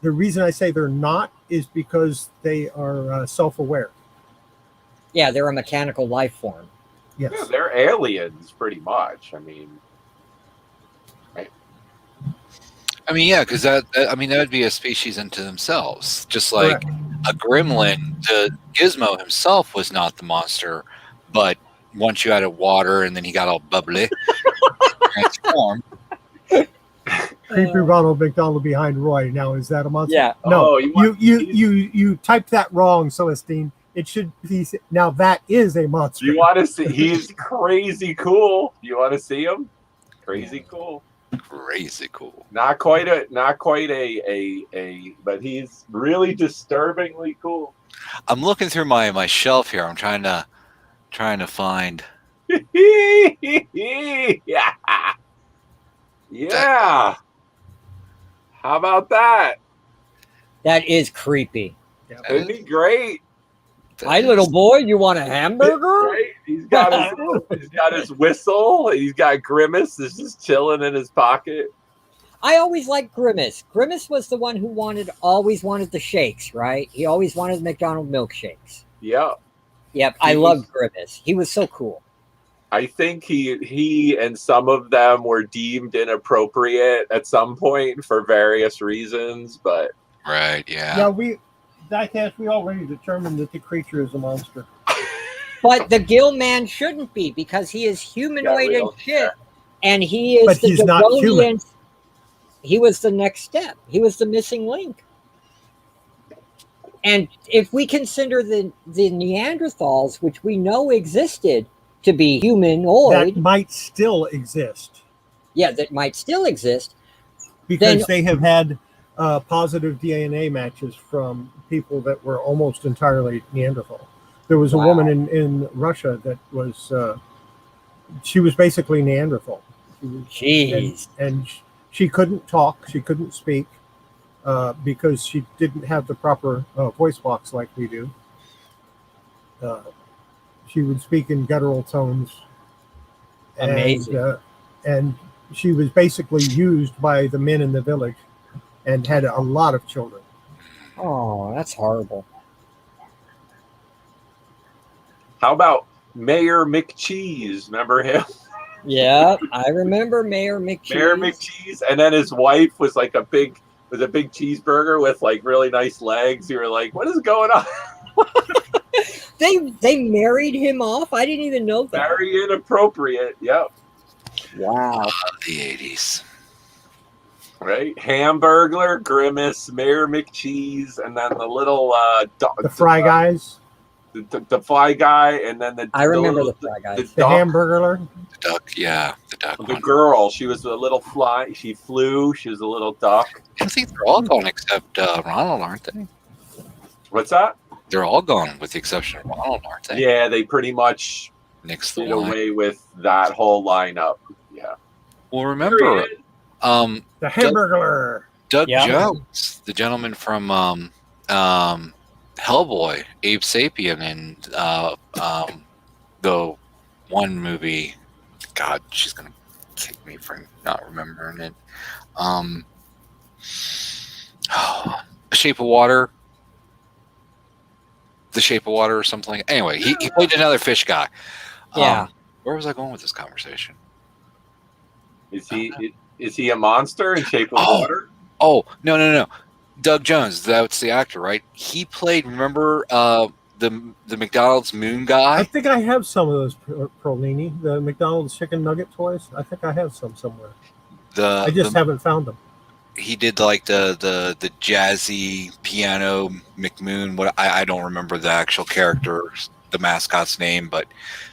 the reason I say they're not is because they are self-aware. Yeah, they're a mechanical life form. Yes. Yeah, they're aliens, pretty much. I mean, Yeah, because that would be a species unto themselves. Just like a gremlin, the Gizmo himself was not the monster, but once you added water and then he got all bubbly, transformed. Creepy Ronald McDonald behind Roy. Now is that a monster? Yeah. No, Oh, you typed that wrong, Celestine. It should be now that is a monster. you want to see? He's crazy cool. You want to see him? Crazy cool. Crazy cool. Not quite a, but he's really disturbingly cool. I'm looking through my shelf here. I'm trying to find. Yeah. Yeah. How about that? That is creepy. Isn't he great? Hi, little boy. You want a hamburger? Right? He's got his whistle. He's got Grimace. This is chilling in his pocket. I always liked Grimace. Grimace was the one who always wanted the shakes, right? He always wanted McDonald's milkshakes. Yep. Yep, I loved Grimace. He was so cool. I think he and some of them were deemed inappropriate at some point for various reasons, but Right. Yeah. Yeah, we already determined that the creature is a monster. But the Gill Man shouldn't be because he is humanoid and shit. And he is But he's not human. Devonian. He was the next step. He was the missing link. And if we consider the Neanderthals, which we know existed, to be humanoid, That might still exist that might still exist. because they have had positive DNA matches from people that were almost entirely Neanderthal. There was a woman in Russia that was she was basically Neanderthal. Jeez. And she couldn't talk, she couldn't speak because she didn't have the proper voice box like we do. She would speak in guttural tones. Amazing. And she was basically used by the men in the village and had a lot of children. Oh, that's horrible. how about Mayor McCheese. Remember him? Yeah, I remember Mayor McCheese. Mayor McCheese, and then his wife was like a big cheeseburger with like really nice legs. You were like, what is going on? They married him off? I didn't even know that. Very inappropriate. Yep. Wow. The 80s. Right? Hamburglar, Grimace, Mayor McCheese, and then the little The Fry Guys. The Fly Guy, and then I remember the Fry Guys. The Hamburglar. The duck, yeah, the duck The one. girl, she was a little fly. She flew. She was a little duck. I think they're all gone except Ronald, aren't they? What's that? They're all gone with the exception of Ronald, aren't they? Yeah, they pretty much Nix the did line. away with that whole lineup. Yeah. Well, remember, The Hamburglar. Doug Yeah. Jones, the gentleman from Hellboy, Abe Sapien, and the one movie. God, she's gonna kick me for not remembering it. Shape of Water. The Shape of Water or something like. Anyway, he played another fish guy. Yeah. Where was I going with this conversation? Is he a monster in Shape of Oh. Water? Oh, no. Doug Jones, that's the actor, right? He played, remember, the McDonald's Moon I guy? think I have some of those Prolini, the McDonald's chicken nugget toys. I think I have some somewhere. I just haven't found them. He did like the jazzy piano McMoon. What I don't remember the actual character, the mascot's name, but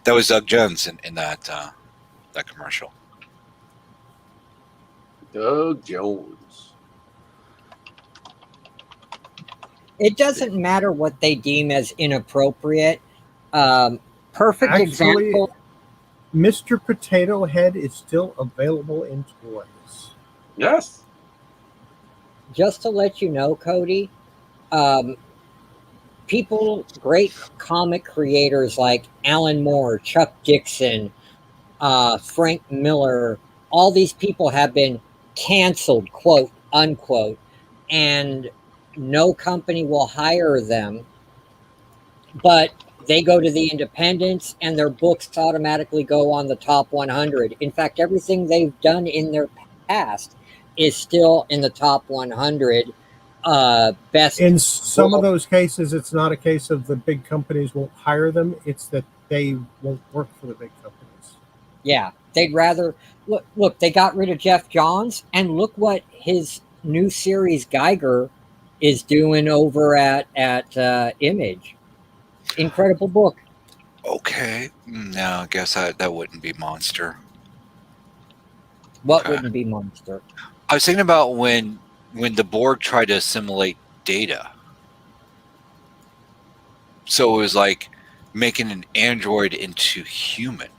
that was Doug Jones in that commercial. Doug Jones. It doesn't matter what they deem as inappropriate. Perfect Actually, example. Mr. Potato Head is still available in toys. Yes. Just to let you know, Cody, great comic creators like Alan Moore, Chuck Dixon, Frank Miller, all these people have been canceled, quote unquote, and no company will hire them, but they go to the independents and their books automatically go on the top 100. In fact, everything they've done in their past is still in the top 100 best. In some of those cases, it's not a case of the big companies won't hire them. It's that they won't work for the big companies. Yeah, they'd rather look. They got rid of Jeff Johns, and look what his new series Geiger is doing over at Image. Incredible book. Okay, no, I guess that wouldn't be Monster. What Okay. wouldn't be Monster? I was thinking about when the Borg tried to assimilate Data. So it was like making an android into human,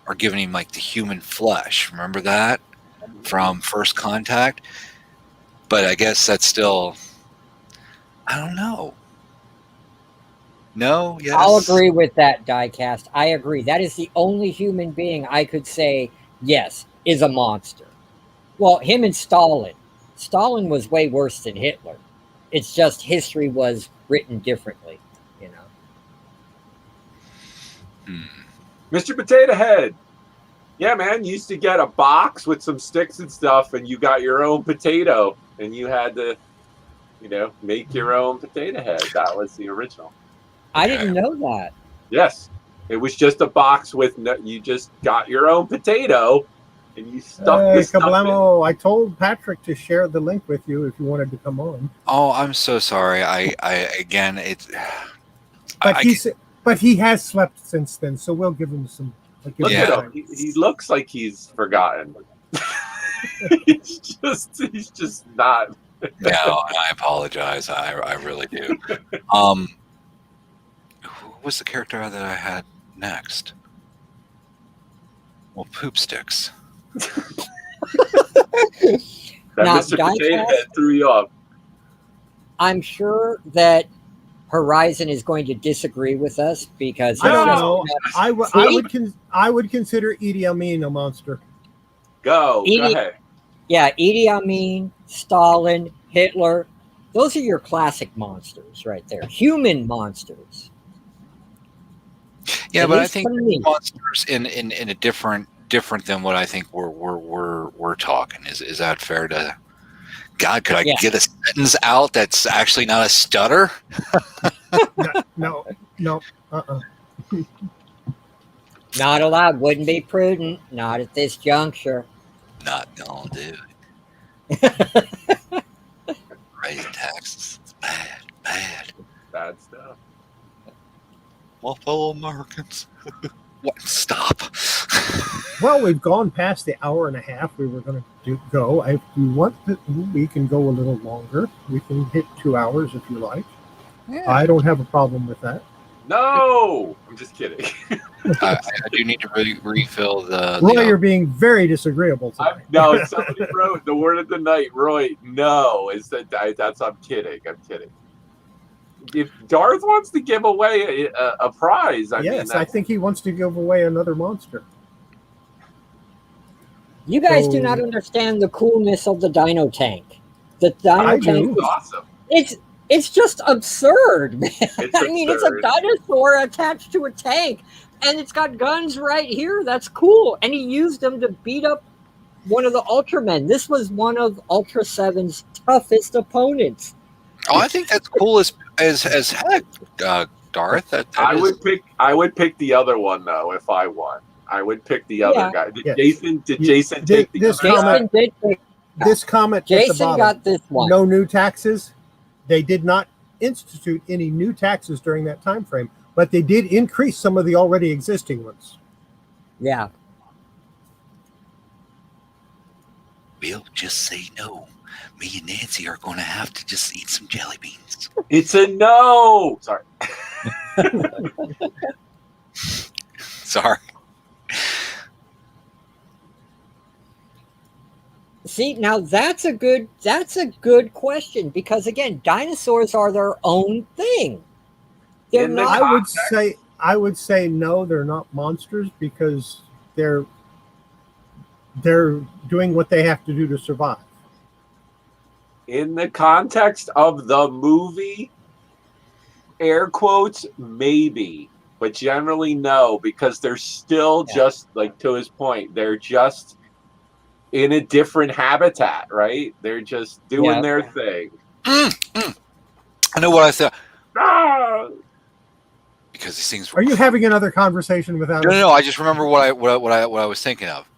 or giving him like the human flesh. Remember that from First Contact? But I guess that's still, I don't know. No, yes. I'll agree with that, Diecast. I agree. That is the only human being I could say, yes, is a monster. Well, him and Stalin. Stalin was way worse than Hitler. It's just history was written differently, you know. Mr. Potato Head. Yeah, man. You used to get a box with some sticks and stuff, and you got your own potato, and you had to, make your own potato head. That was the original. I didn't know that. Yes. It was just a box with you just got your own potato, and you stuck the stuff in. Kablamo, I told Patrick to share the link with you if you wanted to come on. Oh, I'm so sorry. I again, it's. But he has slept since then, so we'll give him some. Look at him. He looks like he's forgotten. he's just not. No, I apologize. I really do. Who was the character that I had next? Well, Poop Sticks. That Now, Mr. Potato Head threw you off. I'm sure that Horizon is going to disagree with us because I don't it's know. just- I would consider Idi Amin a monster. Go Edie- ahead. Yeah, Idi Amin, Stalin, Hitler. Those are your classic monsters right there. Human monsters. Yeah, At but I least think for me. monsters in a different than what I think we're talking. Is that fair to? God, could I Yeah. get a sentence out that's actually not a stutter? No. Not allowed. Wouldn't be prudent. Not at this juncture. Not gonna do it. Raise taxes. It's bad. Bad stuff. My fellow Americans. What? Stop. Well, we've gone past the hour and a half we were going to go. If you want, we can go a little longer. We can hit 2 hours if you like. Yeah. I don't have a problem with that. No, I'm just kidding. I do need to refill the. Roy, you're being very disagreeable tonight. No, somebody wrote the word of the night. Roy, no, is that that's? I'm kidding. If Darth wants to give away a prize, I think he wants to give away another monster. You guys do not understand the coolness of the Dino Tank. The Dino Tank is awesome. It's just absurd, man. It's mean, it's a dinosaur attached to a tank, and it's got guns right here. That's cool. And he used them to beat up one of the Ultramen. This was one of Ultra 7's toughest opponents. Oh, I think that's cool as heck, Darth. I would pick the other one though if I won. I would pick the other guy. Did Jason take the other guy? This comment Jason at the bottom, got this one. No new taxes. They did not institute any new taxes during that time frame, but they did increase some of the already existing ones. Yeah. We'll just say no. Me and Nancy are going to have to just eat some jelly beans. It's a no. Sorry. Sorry. See, now that's a good question, because again, dinosaurs are their own thing. They're not. I would say no, they're not monsters, because they're doing what they have to do to survive. In the context of the movie, air quotes, maybe, but generally no, because they're still just, like, to his point, they're just in a different habitat, right? They're just doing their thing. I know what I thought. Ah! Because these things. Are you having another conversation without? No. I just remember what I was thinking of,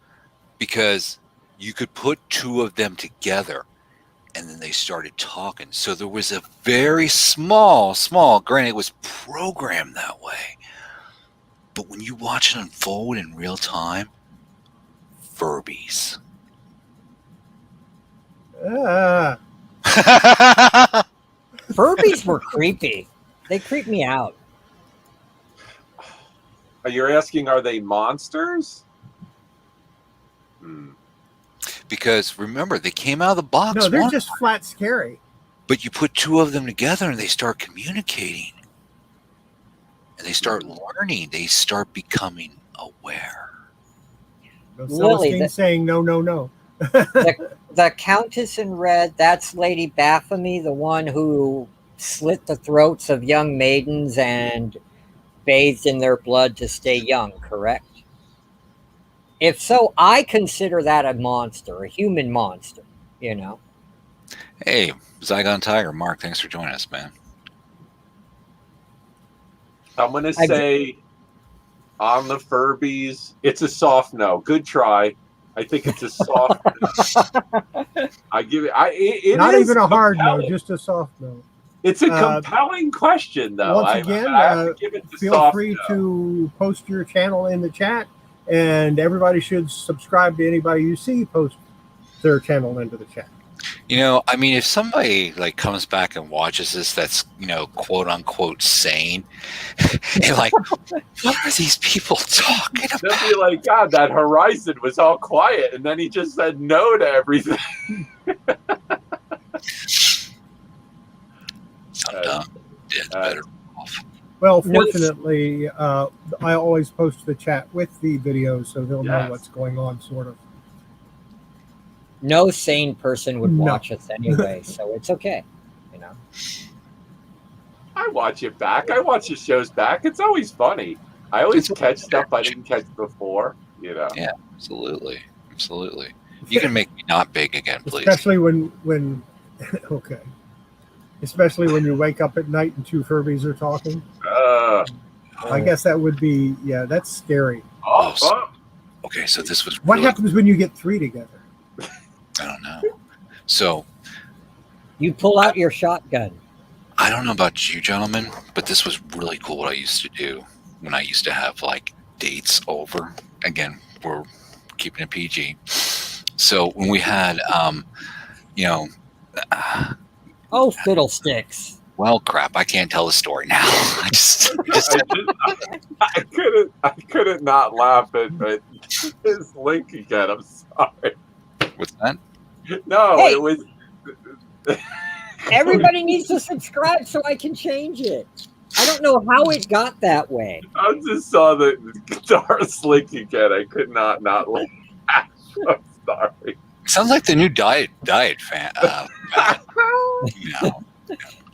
because you could put two of them together, and then they started talking. So there was a very small. Granted, it was programmed that way, but when you watch it unfold in real time, Furbies. Furbies were creepy. They creep me out. You're asking, are they monsters? Because remember, they came out of the box. No, they're just flat scary. But you put two of them together and they start communicating. And they start learning. They start becoming aware. Celestine saying no. The Countess in Red, that's Lady Baphomet, the one who slit the throats of young maidens and bathed in their blood to stay young, correct? If so, I consider that a monster, a human monster, you know? Hey, Zygon Tiger, Mark, thanks for joining us, man. I'm going to say on the Furbies, it's a soft no. Good try. I think it's a soft no. I give it. It not is even a hard no, compelling. just a soft no. It's a compelling question, though. Once again, I have to give it the feel soft free no. to post your channel in the chat, and everybody should subscribe to anybody you see post their channel into the chat. You know, I mean, if somebody like comes back and watches this, that's, you know, quote unquote sane, and like, what are these people talking about? They'll be like, God, that Horizon was all quiet, and then he just said no to everything. Better off. Well, fortunately, I always post the chat with the videos, so they'll know what's going on, sort of. No sane person would watch us anyway, so it's okay, you know. I watch it back. I watch the shows back. It's always funny. I always catch stuff I didn't catch before. You know. Yeah, absolutely. You can make me not big again, please. Especially when okay. Especially when you wake up at night and two Furbies are talking. I guess that would be, that's scary. Okay, so this was What really happens when you get three together? I don't know. So You pull out your shotgun. I don't know about you gentlemen, but this was really cool what I used to do when I used to have like dates over. Again, we're keeping it PG. So when we had Oh, fiddlesticks. well, crap, I can't tell the story now. I couldn't not laugh at his link again. I'm sorry. What's that? No, Hey. it was. Everybody needs to subscribe so I can change it. I don't know how it got that way. I just saw the guitarist link again. I could not laugh. I'm sorry. Sounds like the new diet fan.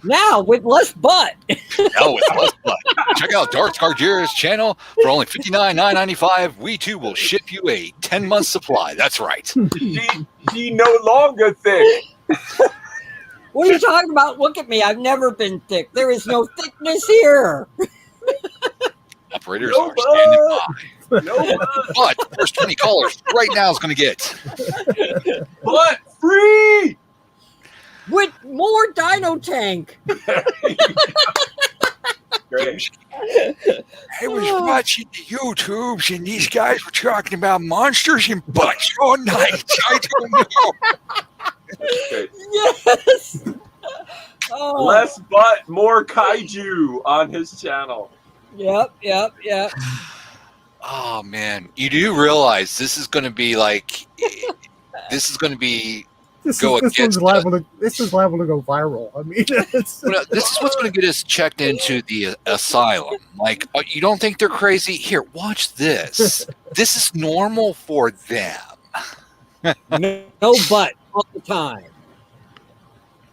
Now with less butt. Now with less butt. Check out Dark Scarjira's channel for only $59,995. We too will ship you a 10-month supply. That's right. She no longer thick. What are you talking about? Look at me. I've never been thick. There is no thickness here. Operators are standing by. No But the first 20 callers right now is going to get butt free. With more Dino Tank. Great. I was watching the YouTubes and these guys were talking about monsters and butts all night. I don't know. Okay. Yes. Oh. Less butt, more kaiju on his channel. Yep. Oh man, you do realize this is going to be like this is going to be This is liable to go viral. I mean, this is what's going to get us checked into the asylum. Like, you don't think they're crazy? Here, watch this. This is normal for them. No butt all the time.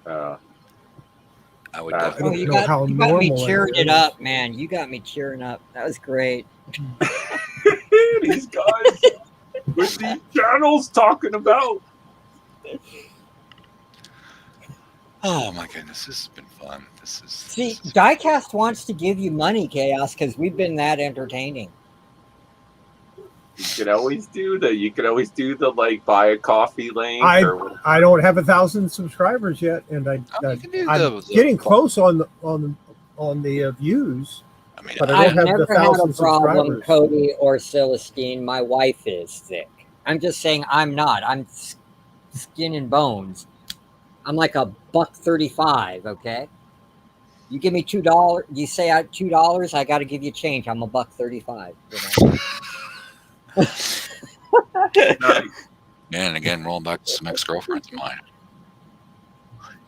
I would. I don't you know got, how you got me normal cheering it it is. up, man. You got me cheering up. That was great. These guys with these channels talking about. Oh my goodness, this has been fun. See, Diecast wants to give you money, Chaos, because we've been that entertaining. You can always do the like buy a coffee link. I don't have 1,000 subscribers yet, and I'm getting close on the views. I mean, But I've have never the had a 1,000 problem, subscribers. Cody or Celestine. My wife is thick. I'm just saying I'm not. I'm skin and bones. I'm like $1.35. Okay. You give me $2. You say $2. I got to give you change. I'm $1.35. You know? and again, rolling back to some ex-girlfriends of mine.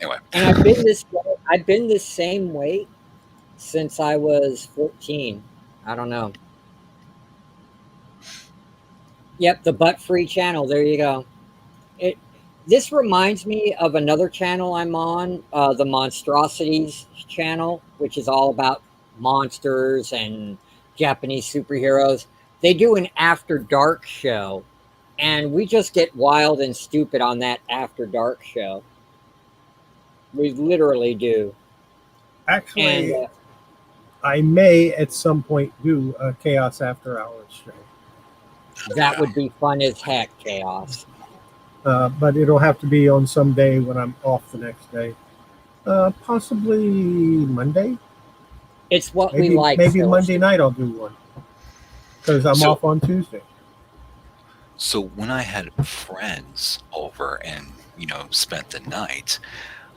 Anyway, And I've been this same weight since I was 14. I don't know. Yep, the butt-free channel. There you go. This reminds me of another channel I'm on, the Monstrosities channel, which is all about monsters and Japanese superheroes. They do an After Dark show, and we just get wild and stupid on that After Dark show. We literally do. Actually, And, I may at some point do a Chaos After Hours show. that would be fun as heck, Chaos. But it'll have to be on some day when I'm off the next day. Possibly Monday. It's what Maybe, we like. maybe Phyllis. Monday night I'll do one. Because I'm off on Tuesday. so when I had friends over and spent the night,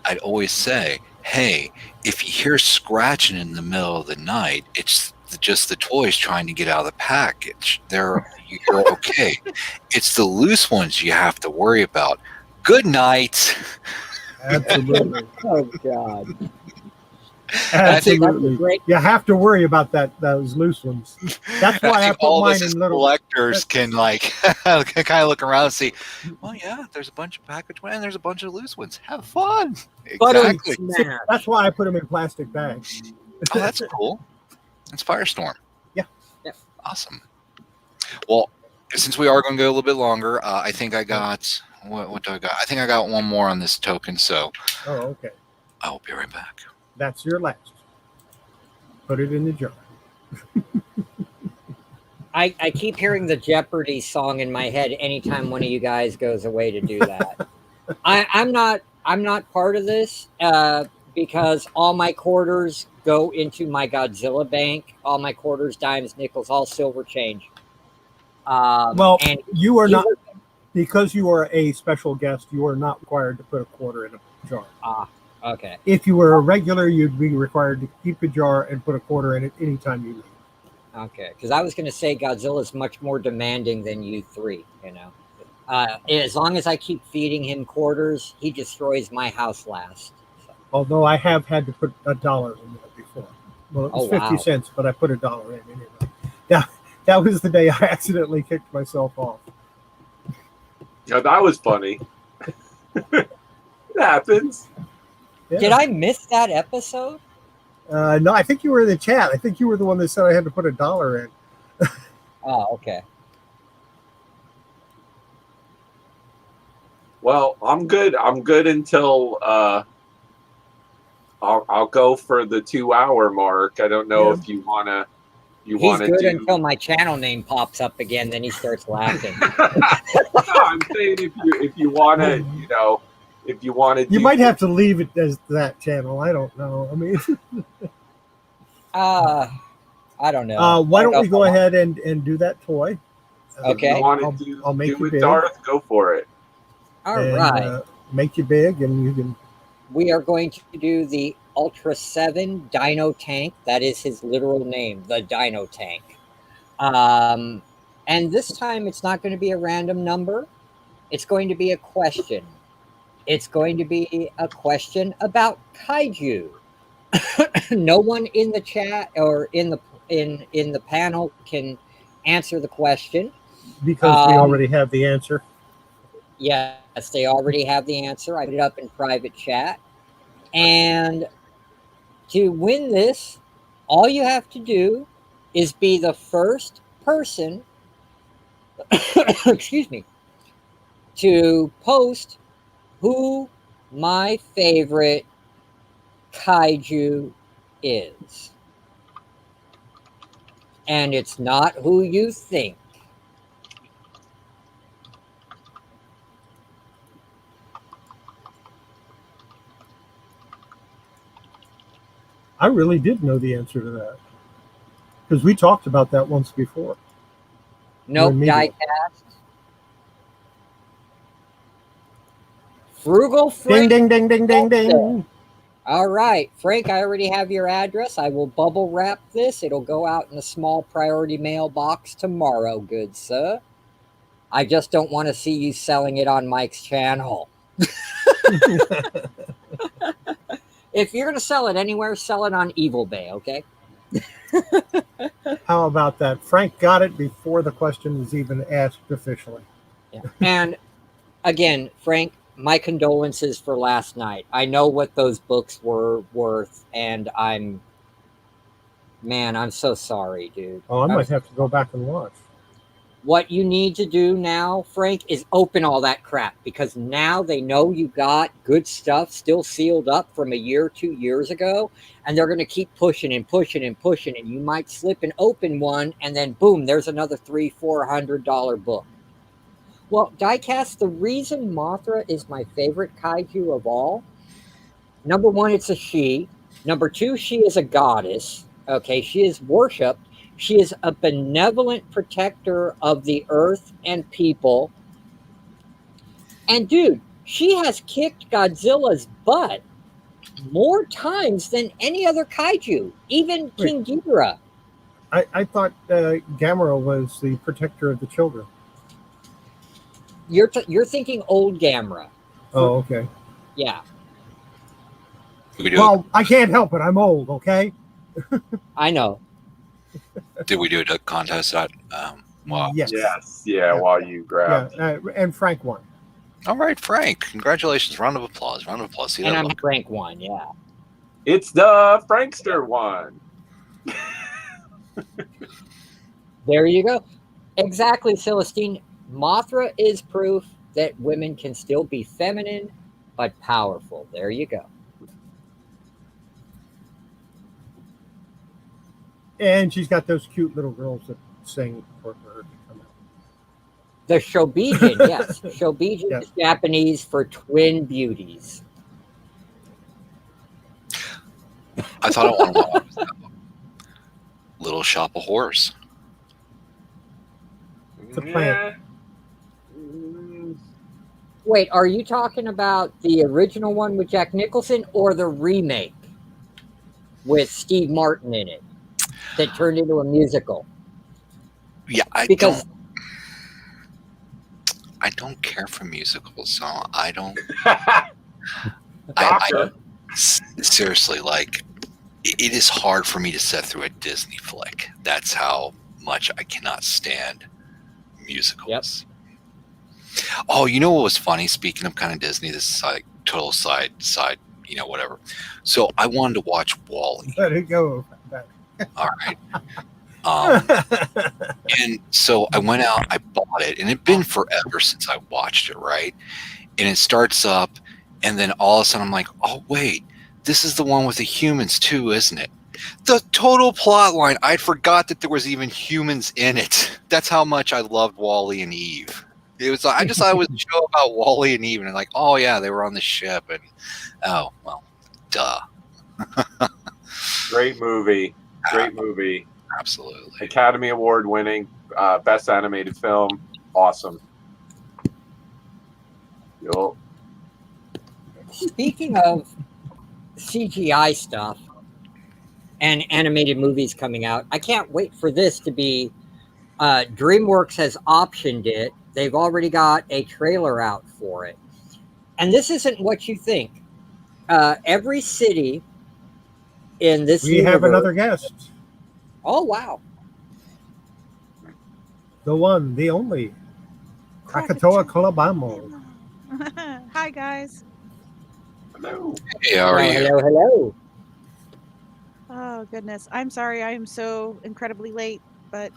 I'd always say, hey, if you hear scratching in the middle of the night, it's just the toys trying to get out of the package. You're okay. It's the loose ones you have to worry about. Good night. Absolutely. Oh, God. Absolutely. You have to worry about those loose ones. That's why I put all mine this is in little collectors can kind of look around and see, well, yeah, there's a bunch of packaged ones and there's a bunch of loose ones. Have fun. Exactly. That's why I put them in plastic bags. Oh, that's cool. It's Firestorm. Yeah. Yeah, Awesome. Well, since we are going to go a little bit longer, I think I got what do I got? I think I got one more on this token, so Oh, okay. I'll be right back. That's your last. Put it in the jar. I keep hearing the Jeopardy song in my head anytime one of you guys goes away to do that. I'm not part of this because all my quarters go into my Godzilla bank. All my quarters, dimes, nickels, all silver change. Well, and you are not, because you are a special guest, you are not required to put a quarter in a jar. Okay. If you were a regular, you'd be required to keep a jar and put a quarter in it anytime you leave. Okay, because I was going to say Godzilla is much more demanding than you three, you know. As long as I keep feeding him quarters, he destroys my house last. So. Although I have had to put $1 in there before. Well, it was 50 cents, but I put $1 in anyway. Yeah, that was the day I accidentally kicked myself off. Yeah, that was funny. It happens. Yeah. Did I miss that episode? No, I think you were in the chat. I think you were the one that said I had to put $1 in. Oh, okay. Well, I'm good. I'm good until I'll go for the 2-hour mark. I don't know if you wanna. He's good until my channel name pops up again. Then he starts laughing. No, I'm saying if you wanna, you know. If you want to, you might have to leave it as that channel. I don't know. I mean, I don't know. Why don't we go ahead and do that toy? Okay. I'll make you big. Darth, go for it. All right. Make you big, and you can. We are going to do the Ultra 7 Dino Tank. That is his literal name, the Dino Tank. And this time, it's not going to be a random number. It's going to be a question. It's going to be a question about kaiju. No one in the chat or in the panel can answer the question because we already have the answer. Yes, they already have the answer. I put it up in private chat. And to win this, all you have to do is be the first person, excuse me, to post who my favorite kaiju is. And it's not who you think. I really did know the answer to that. Because we talked about that once before. Nope, Diecast. Frugal Frank. Ding, ding, ding, ding, ding, ding. All right, Frank, I already have your address. I will bubble wrap this. It'll go out in a small priority mailbox tomorrow, good sir. I just don't want to see you selling it on Mike's channel. If you're going to sell it anywhere, sell it on Evil Bay, okay? How about that? Frank got it before the question was even asked officially. Yeah. And again, Frank, my condolences for last night. I know what those books were worth, and I'm so sorry, dude. Oh, I might have to go back and watch. What you need to do now, Frank, is open all that crap, because now they know you got good stuff still sealed up from a year or 2 years ago, and they're going to keep pushing and pushing and pushing, and you might slip and open one, and then boom, there's another $300-400 book. Well, Diecast, the reason Mothra is my favorite kaiju of all, number one, it's a she. Number two, she is a goddess. Okay, she is worshipped. She is a benevolent protector of the earth and people. And dude, she has kicked Godzilla's butt more times than any other kaiju, even King Ghidorah. I thought Gamera was the protector of the children. You're thinking old Gamera. Oh, okay. Yeah. Well, I can't help it. I'm old, okay? I know. Did we do a contest at Yes. Yeah, while you grab. Yeah, and Frank won. All right, Frank. Congratulations. Round of applause. See and that I'm look. Frank won, yeah. It's the Frankster one. There you go. Exactly, Celestine. Mothra is proof that women can still be feminine but powerful. There you go. And she's got those cute little girls that sing for her to come out. The Shobijin, yes. Shobijin Yeah. is Japanese for twin beauties. I thought I wanted to watch Little Shop of Horrors. It's a plant. Wait, are you talking about the original one with Jack Nicholson or the remake with Steve Martin in it that turned into a musical? Yeah, Because I don't care for musicals, so I don't. Doctor. Seriously, like, it is hard for me to sit through a Disney flick. That's how much I cannot stand musicals. Oh, you know what was funny? Speaking of kind of Disney, this is like total side, whatever. So I wanted to watch Wall-E. Let it go. All right. And so I went out, I bought it, and it'd been forever since I watched it, right? And it starts up, and then all of a sudden I'm like, oh, wait, this is the one with the humans too, isn't it? The total plot line, I forgot that there was even humans in it. That's how much I loved Wall-E and Eve. It was like, I just thought it was a show about Wall-E and Eve, and like, oh yeah, they were on the ship, and oh, well, duh. Great movie. Great movie. Absolutely. Academy Award winning, best animated film. Awesome. Yo. speaking of CGI stuff and animated movies coming out, I can't wait for this to be. DreamWorks has optioned it. They've already got a trailer out for it. And this isn't what you think. Every city in this We have universe- another guest. Oh, wow. The one, the only. Krakatoa Kolobamo. Hi, guys. Hello. Hey, how are you? Hello. Oh, goodness. I'm sorry I am so incredibly late, but,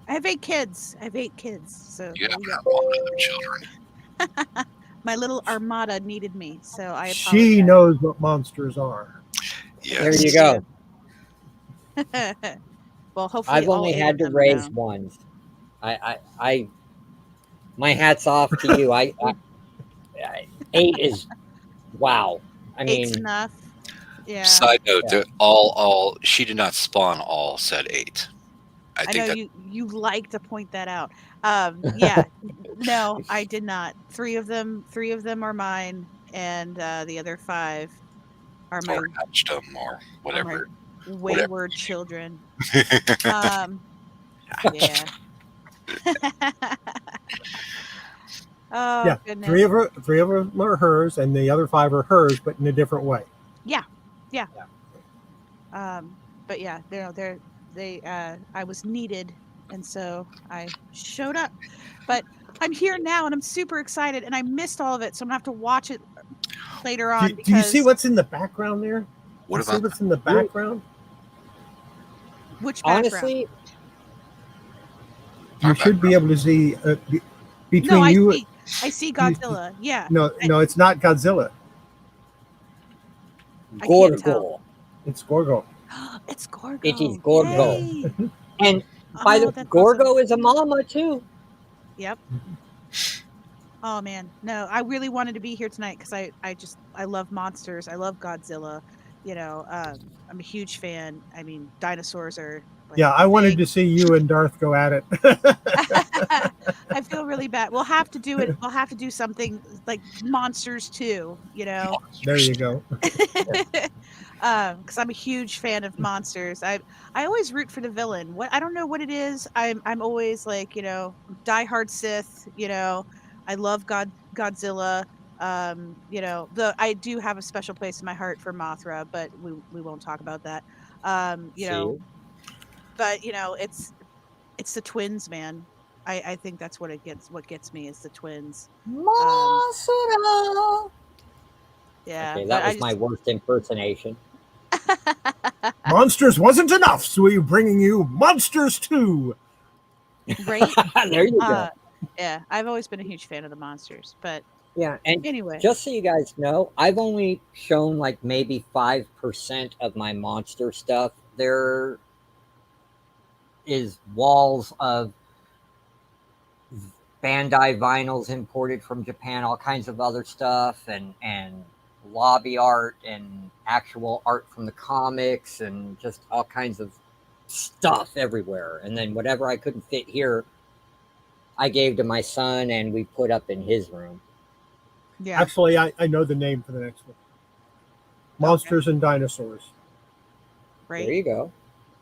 I have 8 kids. So You there have you to go. have all the other children. My little armada needed me, so I apologize. She knows what monsters are. Yes. There you go. Well, hopefully I've all only 8 had of to them raise know. ones. I my hat's off to you. I 8 is wow. I mean, 8's enough. Yeah. Side note, Yeah. all she did not spawn all said 8. I I think know that you like to point that out. Yeah. No, I did not. 3 of them are mine, and the other 5 are my or hatched them or whatever. wayward children. Yeah. Oh, Yeah, goodness. three of them are hers, and the other 5 are hers, but in a different way. But yeah, I was needed, and so I showed up. But I'm here now, and I'm super excited, and I missed all of it, so I'm gonna have to watch it later on. Do you see what's in the background there? What You see about what's in the background? Which background? honestly, You should be able to see between No, you. I see Godzilla. Yeah. No, it's not Godzilla. I can't tell. Gorgo. It's Gorgo. It's Gorgo. It is Gorgo. Yay. And by the that's Gorgo awesome. is a mama too. Yep. Oh man, no! I really wanted to be here tonight because I love monsters. I love Godzilla. I'm a huge fan. I mean, dinosaurs are. Like, Yeah, I wanted big. to see you and Darth go at it. I feel really bad. We'll have to do it. We'll have to do something like monsters too. There you go. Because I'm a huge fan of monsters. I always root for the villain. I don't know what it is. I'm always like diehard Sith. I love Godzilla. I do have a special place in my heart for Mothra, but we won't talk about that. See? But it's the twins, man. I think that's what gets me is the twins. Masura. Yeah. Okay, but that I was my worst impersonation. Monsters wasn't enough, so we're bringing you Monsters 2. Right? There you go. Yeah, I've always been a huge fan of the monsters, but Yeah, and anyway. just so you guys know, I've only shown like maybe 5% of my monster stuff. There is walls of Bandai vinyls imported from Japan, all kinds of other stuff, and lobby art and actual art from the comics and just all kinds of stuff everywhere. And then whatever I couldn't fit here, I gave to my son and we put up in his room. Yeah. Actually, I know the name for the next one. Monsters and Dinosaurs. Right. There you go.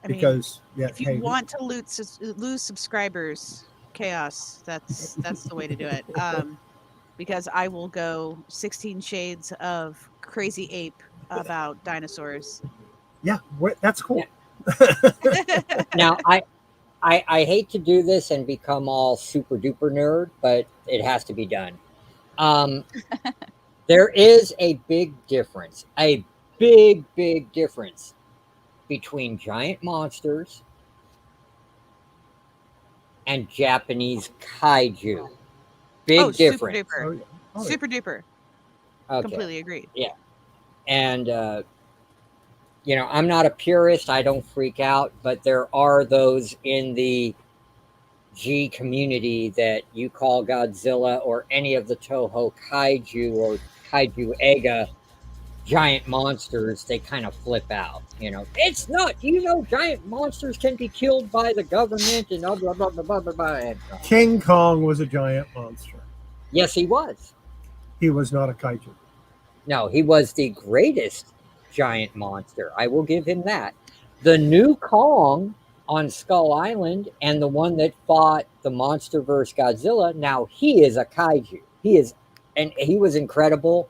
I mean, Because if you want to lose subscribers, Chaos, that's the way to do it. Because I will go 16 shades of crazy ape about dinosaurs. Yeah, that's cool. Yeah. Now, I hate to do this and become all super duper nerd, but it has to be done. There is a big difference, big difference between giant monsters and Japanese kaiju. Big difference. Super duper. Super duper. Okay. Completely agree. Yeah. And, I'm not a purist. I don't freak out, but there are those in the G community that you call Godzilla or any of the Toho kaiju or kaiju Ega giant monsters, they kind of flip out. It's not, giant monsters can be killed by the government and blah, blah, blah, blah, blah, blah. And, King Kong was a giant monster. yes, he was. He was not a kaiju. No, he was the greatest giant monster. I will give him that. The new Kong on Skull Island and the one that fought the MonsterVerse Godzilla, now he is a kaiju. He was incredible.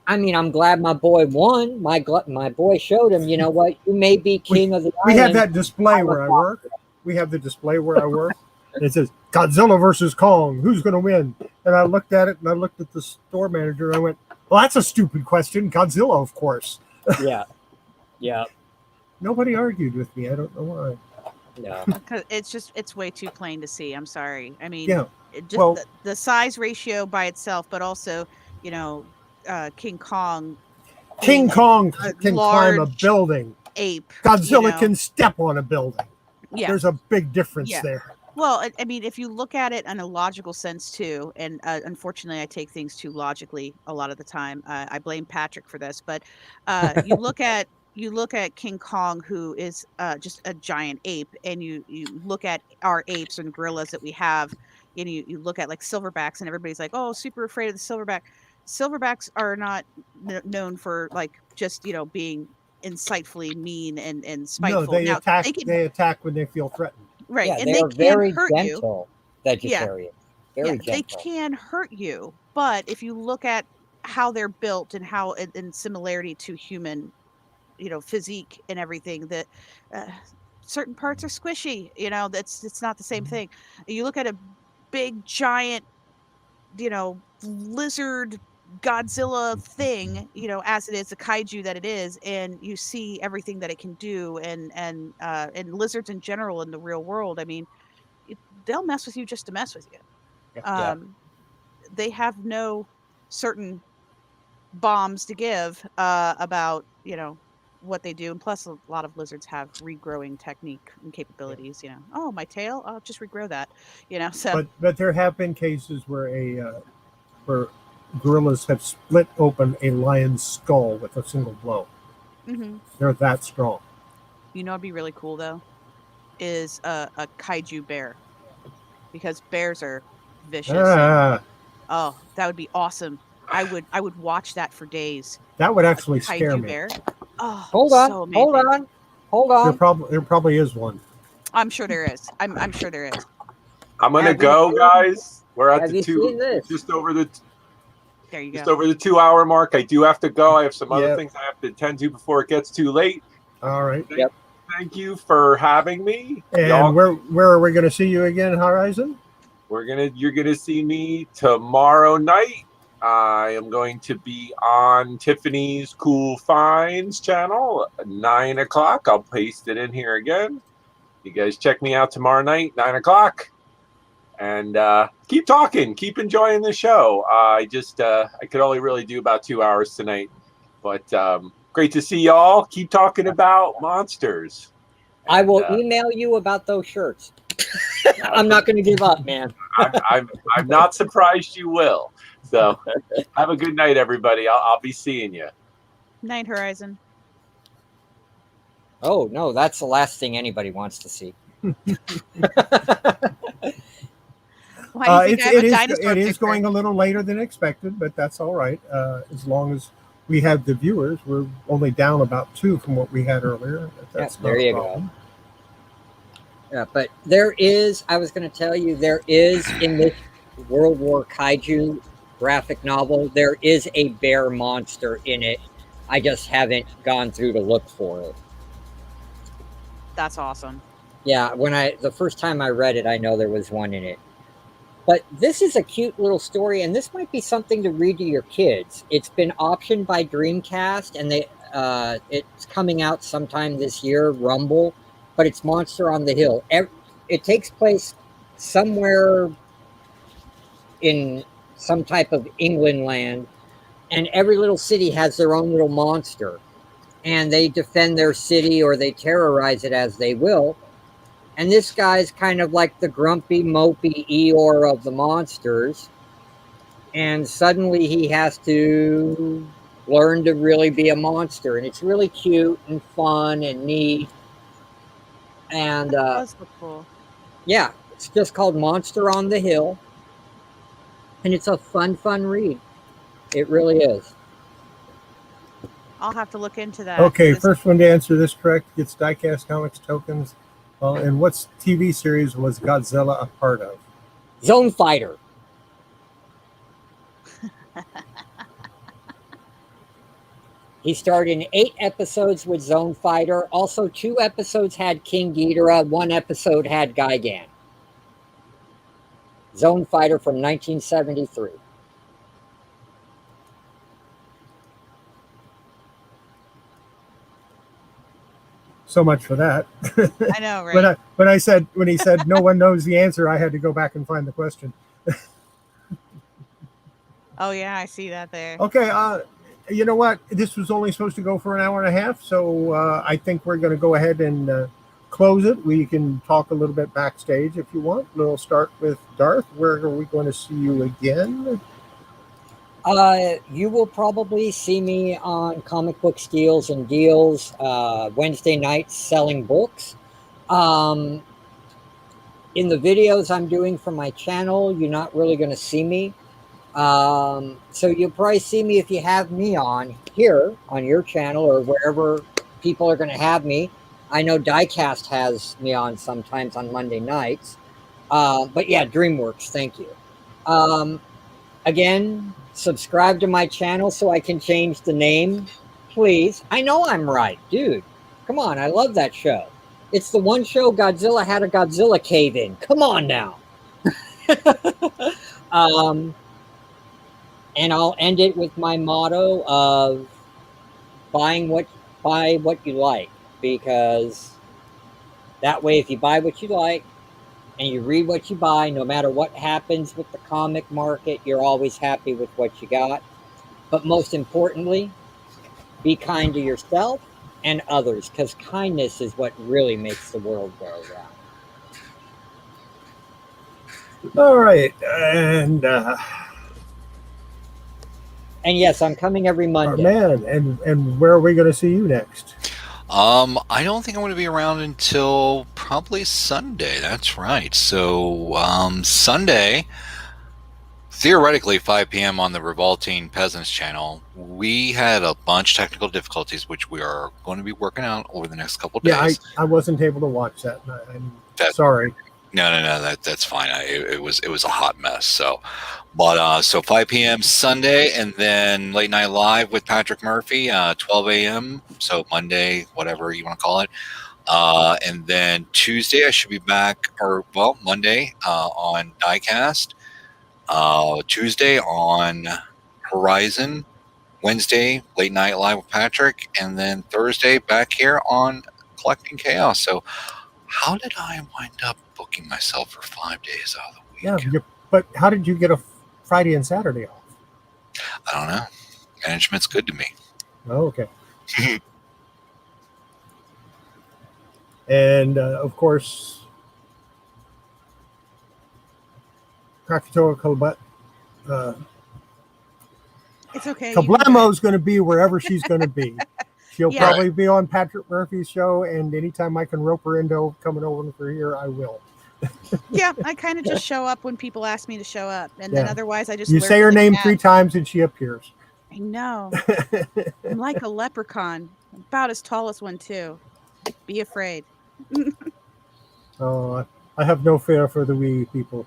I mean, I'm glad my boy won. My boy showed him, you know what? You may be king of the island. We have that display where I work. We have the display where I work. And it says, Godzilla versus Kong. Who's going to win? And I looked at it, and I looked at the store manager, and I went, well, that's a stupid question. Godzilla, of course. Yeah. Yeah. Nobody argued with me. I don't know why. No. Because it's way too plain to see. I'm sorry. I mean, Yeah. The size ratio by itself, but also, King Kong. King Kong can climb a large building. Ape. Godzilla can step on a building. Yeah. There's a big difference there. Well, I mean, if you look at it in a logical sense too, and unfortunately, I take things too logically a lot of the time. I blame Patrick for this, but you look at King Kong, who is just a giant ape, and you look at our apes and gorillas that we have, and you look at like silverbacks, and everybody's like, oh, super afraid of the silverback. Silverbacks are not known for like just being insightfly mean and spiteful. No, they now, attack. They attack when they feel threatened. Right, Yeah, and they are can very hurt gentle vegetarians. Very gentle. They can hurt you, but if you look at how they're built and how in similarity to human, physique and everything, that certain parts are squishy. It's not the same thing. You look at a big giant, lizard Godzilla thing, as it is, a kaiju that it is, and you see everything that it can do, and lizards in general in the real world. I mean, they'll mess with you just to mess with you. Yeah. They have no certain bombs to give about what they do, and plus a lot of lizards have regrowing technique and capabilities. Oh, my tail, I'll just regrow that. So but there have been cases where where gorillas have split open a lion's skull with a single blow. Mm-hmm. They're that strong. It'd be really cool though, is a kaiju bear, because bears are vicious. Oh, that would be awesome. I would watch that for days. That would actually scare me. Bear. Oh, Hold on. There probably is one. I'm sure there is. I'm sure there is. I'm gonna go, guys. We're at the just over the. There you go. Just over the 2-hour mark. I do have to go. I have some other things I have to attend to before it gets too late. All right. Thank you for having me. And where are we going to see you again, Horizon? You're gonna see me tomorrow night I am going to be on Tiffany's Cool Finds channel at 9 o'clock. I'll paste it in here again. You guys check me out tomorrow night, 9 o'clock. And keep talking. Keep enjoying the show. I could only really do about 2 hours tonight. But great to see y'all. Keep talking about monsters. I will email you about those shirts. I'm not going to give up, man. I'm not surprised you will. So have a good night, everybody. I'll be seeing you. Night Horizon. Oh no, that's the last thing anybody wants to see. Why do you think I have a dinosaur it is picture? going a little later than expected, but that's all right. As long as we have the viewers, we're only down about 2 from what we had earlier. That's Yeah, there not a you problem. go. Yeah, but there is, I was going to tell you, there is in this World War Kaiju graphic novel, there is a bear monster in it. I just haven't gone through to look for it. That's awesome. Yeah, the first time I read it, I know there was one in it. But this is a cute little story, and this might be something to read to your kids. It's been optioned by Dreamcast, and it's coming out sometime this year, Rumble, but it's Monster on the Hill. It takes place somewhere in some type of England land, and every little city has their own little monster, and they defend their city or they terrorize it as they will. And this guy's kind of like the grumpy, mopey Eeyore of the monsters. And suddenly he has to learn to really be a monster. And it's really cute and fun and neat. And That does look cool. yeah, it's just called Monster on the Hill. And it's a fun read. It really is. I'll have to look into that. Okay, first one to answer this correct gets Diecast Comics tokens. And what TV series was Godzilla a part of? Zone Fighter. He starred in 8 episodes with Zone Fighter. Also, 2 episodes had King Ghidorah. 1 episode had Gigan. Zone Fighter from 1973. So much for that. I know, right? When he said no one knows the answer, I had to go back and find the question. Oh yeah, I see that there. Okay, you know what? This was only supposed to go for an hour and a half, so I think we're going to go ahead and close it. We can talk a little bit backstage if you want. We'll start with Darth. Where are we going to see you again? You will probably see me on Comic Book Steals and Deals Wednesday nights selling books. In the videos I'm doing for my channel, you're not really going to see me. So you'll probably see me if you have me on here on your channel or wherever people are going to have me. I know Diecast has me on sometimes on Monday nights. But yeah, DreamWorks, thank you. Again, subscribe to my channel so I can change the name, please. I know I'm right, dude. Come on, I love that show. It's the one show Godzilla had a Godzilla cave in. Come on now. And I'll end it with my motto of buy what you like, because that way if you buy what you like and you read what you buy, no matter what happens with the comic market, you're always happy with what you got. But most importantly, be kind to yourself and others, because kindness is what really makes the world go around. All right, and yes, I'm coming every Monday. Man, and where are we going to see you next? I don't think I'm going to be around until probably Sunday. That's right. So Sunday, theoretically 5 p.m. on the Revolting Peasants channel. We had a bunch of technical difficulties, which we are going to be working out over the next couple of days. Yeah, I wasn't able to watch that. I'm sorry. No, that's fine. It was a hot mess. So, but so 5 p.m. Sunday, and then late night live with Patrick Murphy, 12 a.m. So Monday, whatever you want to call it, and then Tuesday I should be back, Monday on Diecast. Tuesday on Horizon. Wednesday, late night live with Patrick, and then Thursday back here on Collecting Chaos. So how did I wind up booking myself for 5 days out of the week? Yeah, but how did you get a Friday and Saturday off? I don't know. Management's good to me. Oh, okay. And of course, Krakatoa It's okay. Kablamo's going to be wherever she's going to be. She'll Yeah. probably be on Patrick Murphy's show, and anytime I can rope her into coming over for here, I will. Yeah, I kind of just show up when people ask me to show up, and then Yeah. otherwise I just You lurk say her in the name cat. 3 times and she appears. I know. I'm like a leprechaun, about as tall as one too. Be afraid. Oh, I have no fear for the wee people.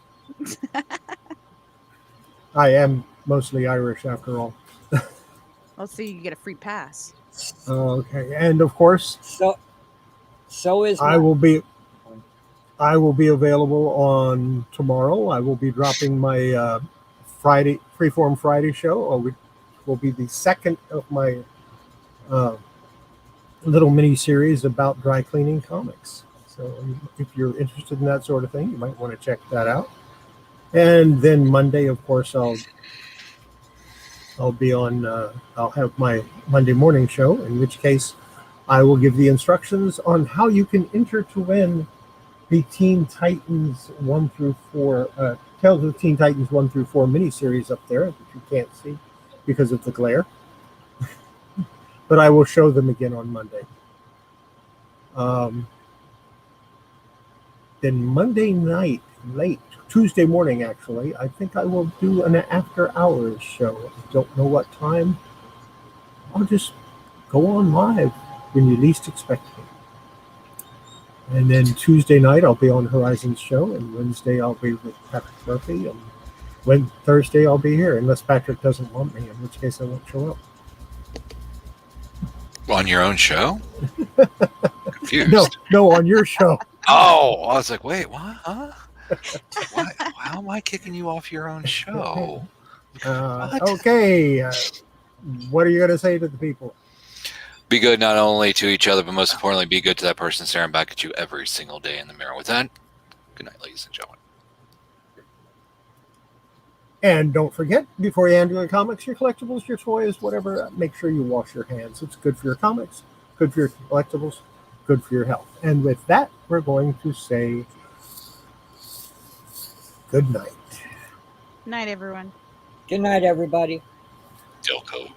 I am mostly Irish after all. Let's see, you get a free pass. Okay, and of course, So is I will be available on tomorrow. I will be dropping my Friday Freeform Friday show, which will be the second of my little mini series about dry cleaning comics. So if you're interested in that sort of thing, you might want to check that out. And then Monday, of course, I'll be on. I'll have my Monday morning show, in which case I will give the instructions on how you can enter to win the Teen Titans 1 through 4, Tales of Teen Titans 1 through 4 miniseries up there that you can't see because of the glare. But I will show them again on Monday. Then Monday night, late, Tuesday morning actually, I think I will do an after hours show. I don't know what time. I'll just go on live when you least expect me. And then Tuesday night I'll be on Horizon's show, and Wednesday I'll be with Patrick Murphy, and Thursday I'll be here, unless Patrick doesn't want me, in which case I won't show up. On your own show? Confused. No, on your show. Oh, I was like, wait, what? Huh? How am I kicking you off your own show? What? Okay. What are you going to say to the people? Be good not only to each other, but most importantly, be good to that person staring back at you every single day in the mirror. With that, good night, ladies and gentlemen. And don't forget, before you handle your comics, your collectibles, your toys, whatever, make sure you wash your hands. It's good for your comics, good for your collectibles, good for your health. And with that, we're going to say good night. Night, everyone. Good night, everybody. Still code.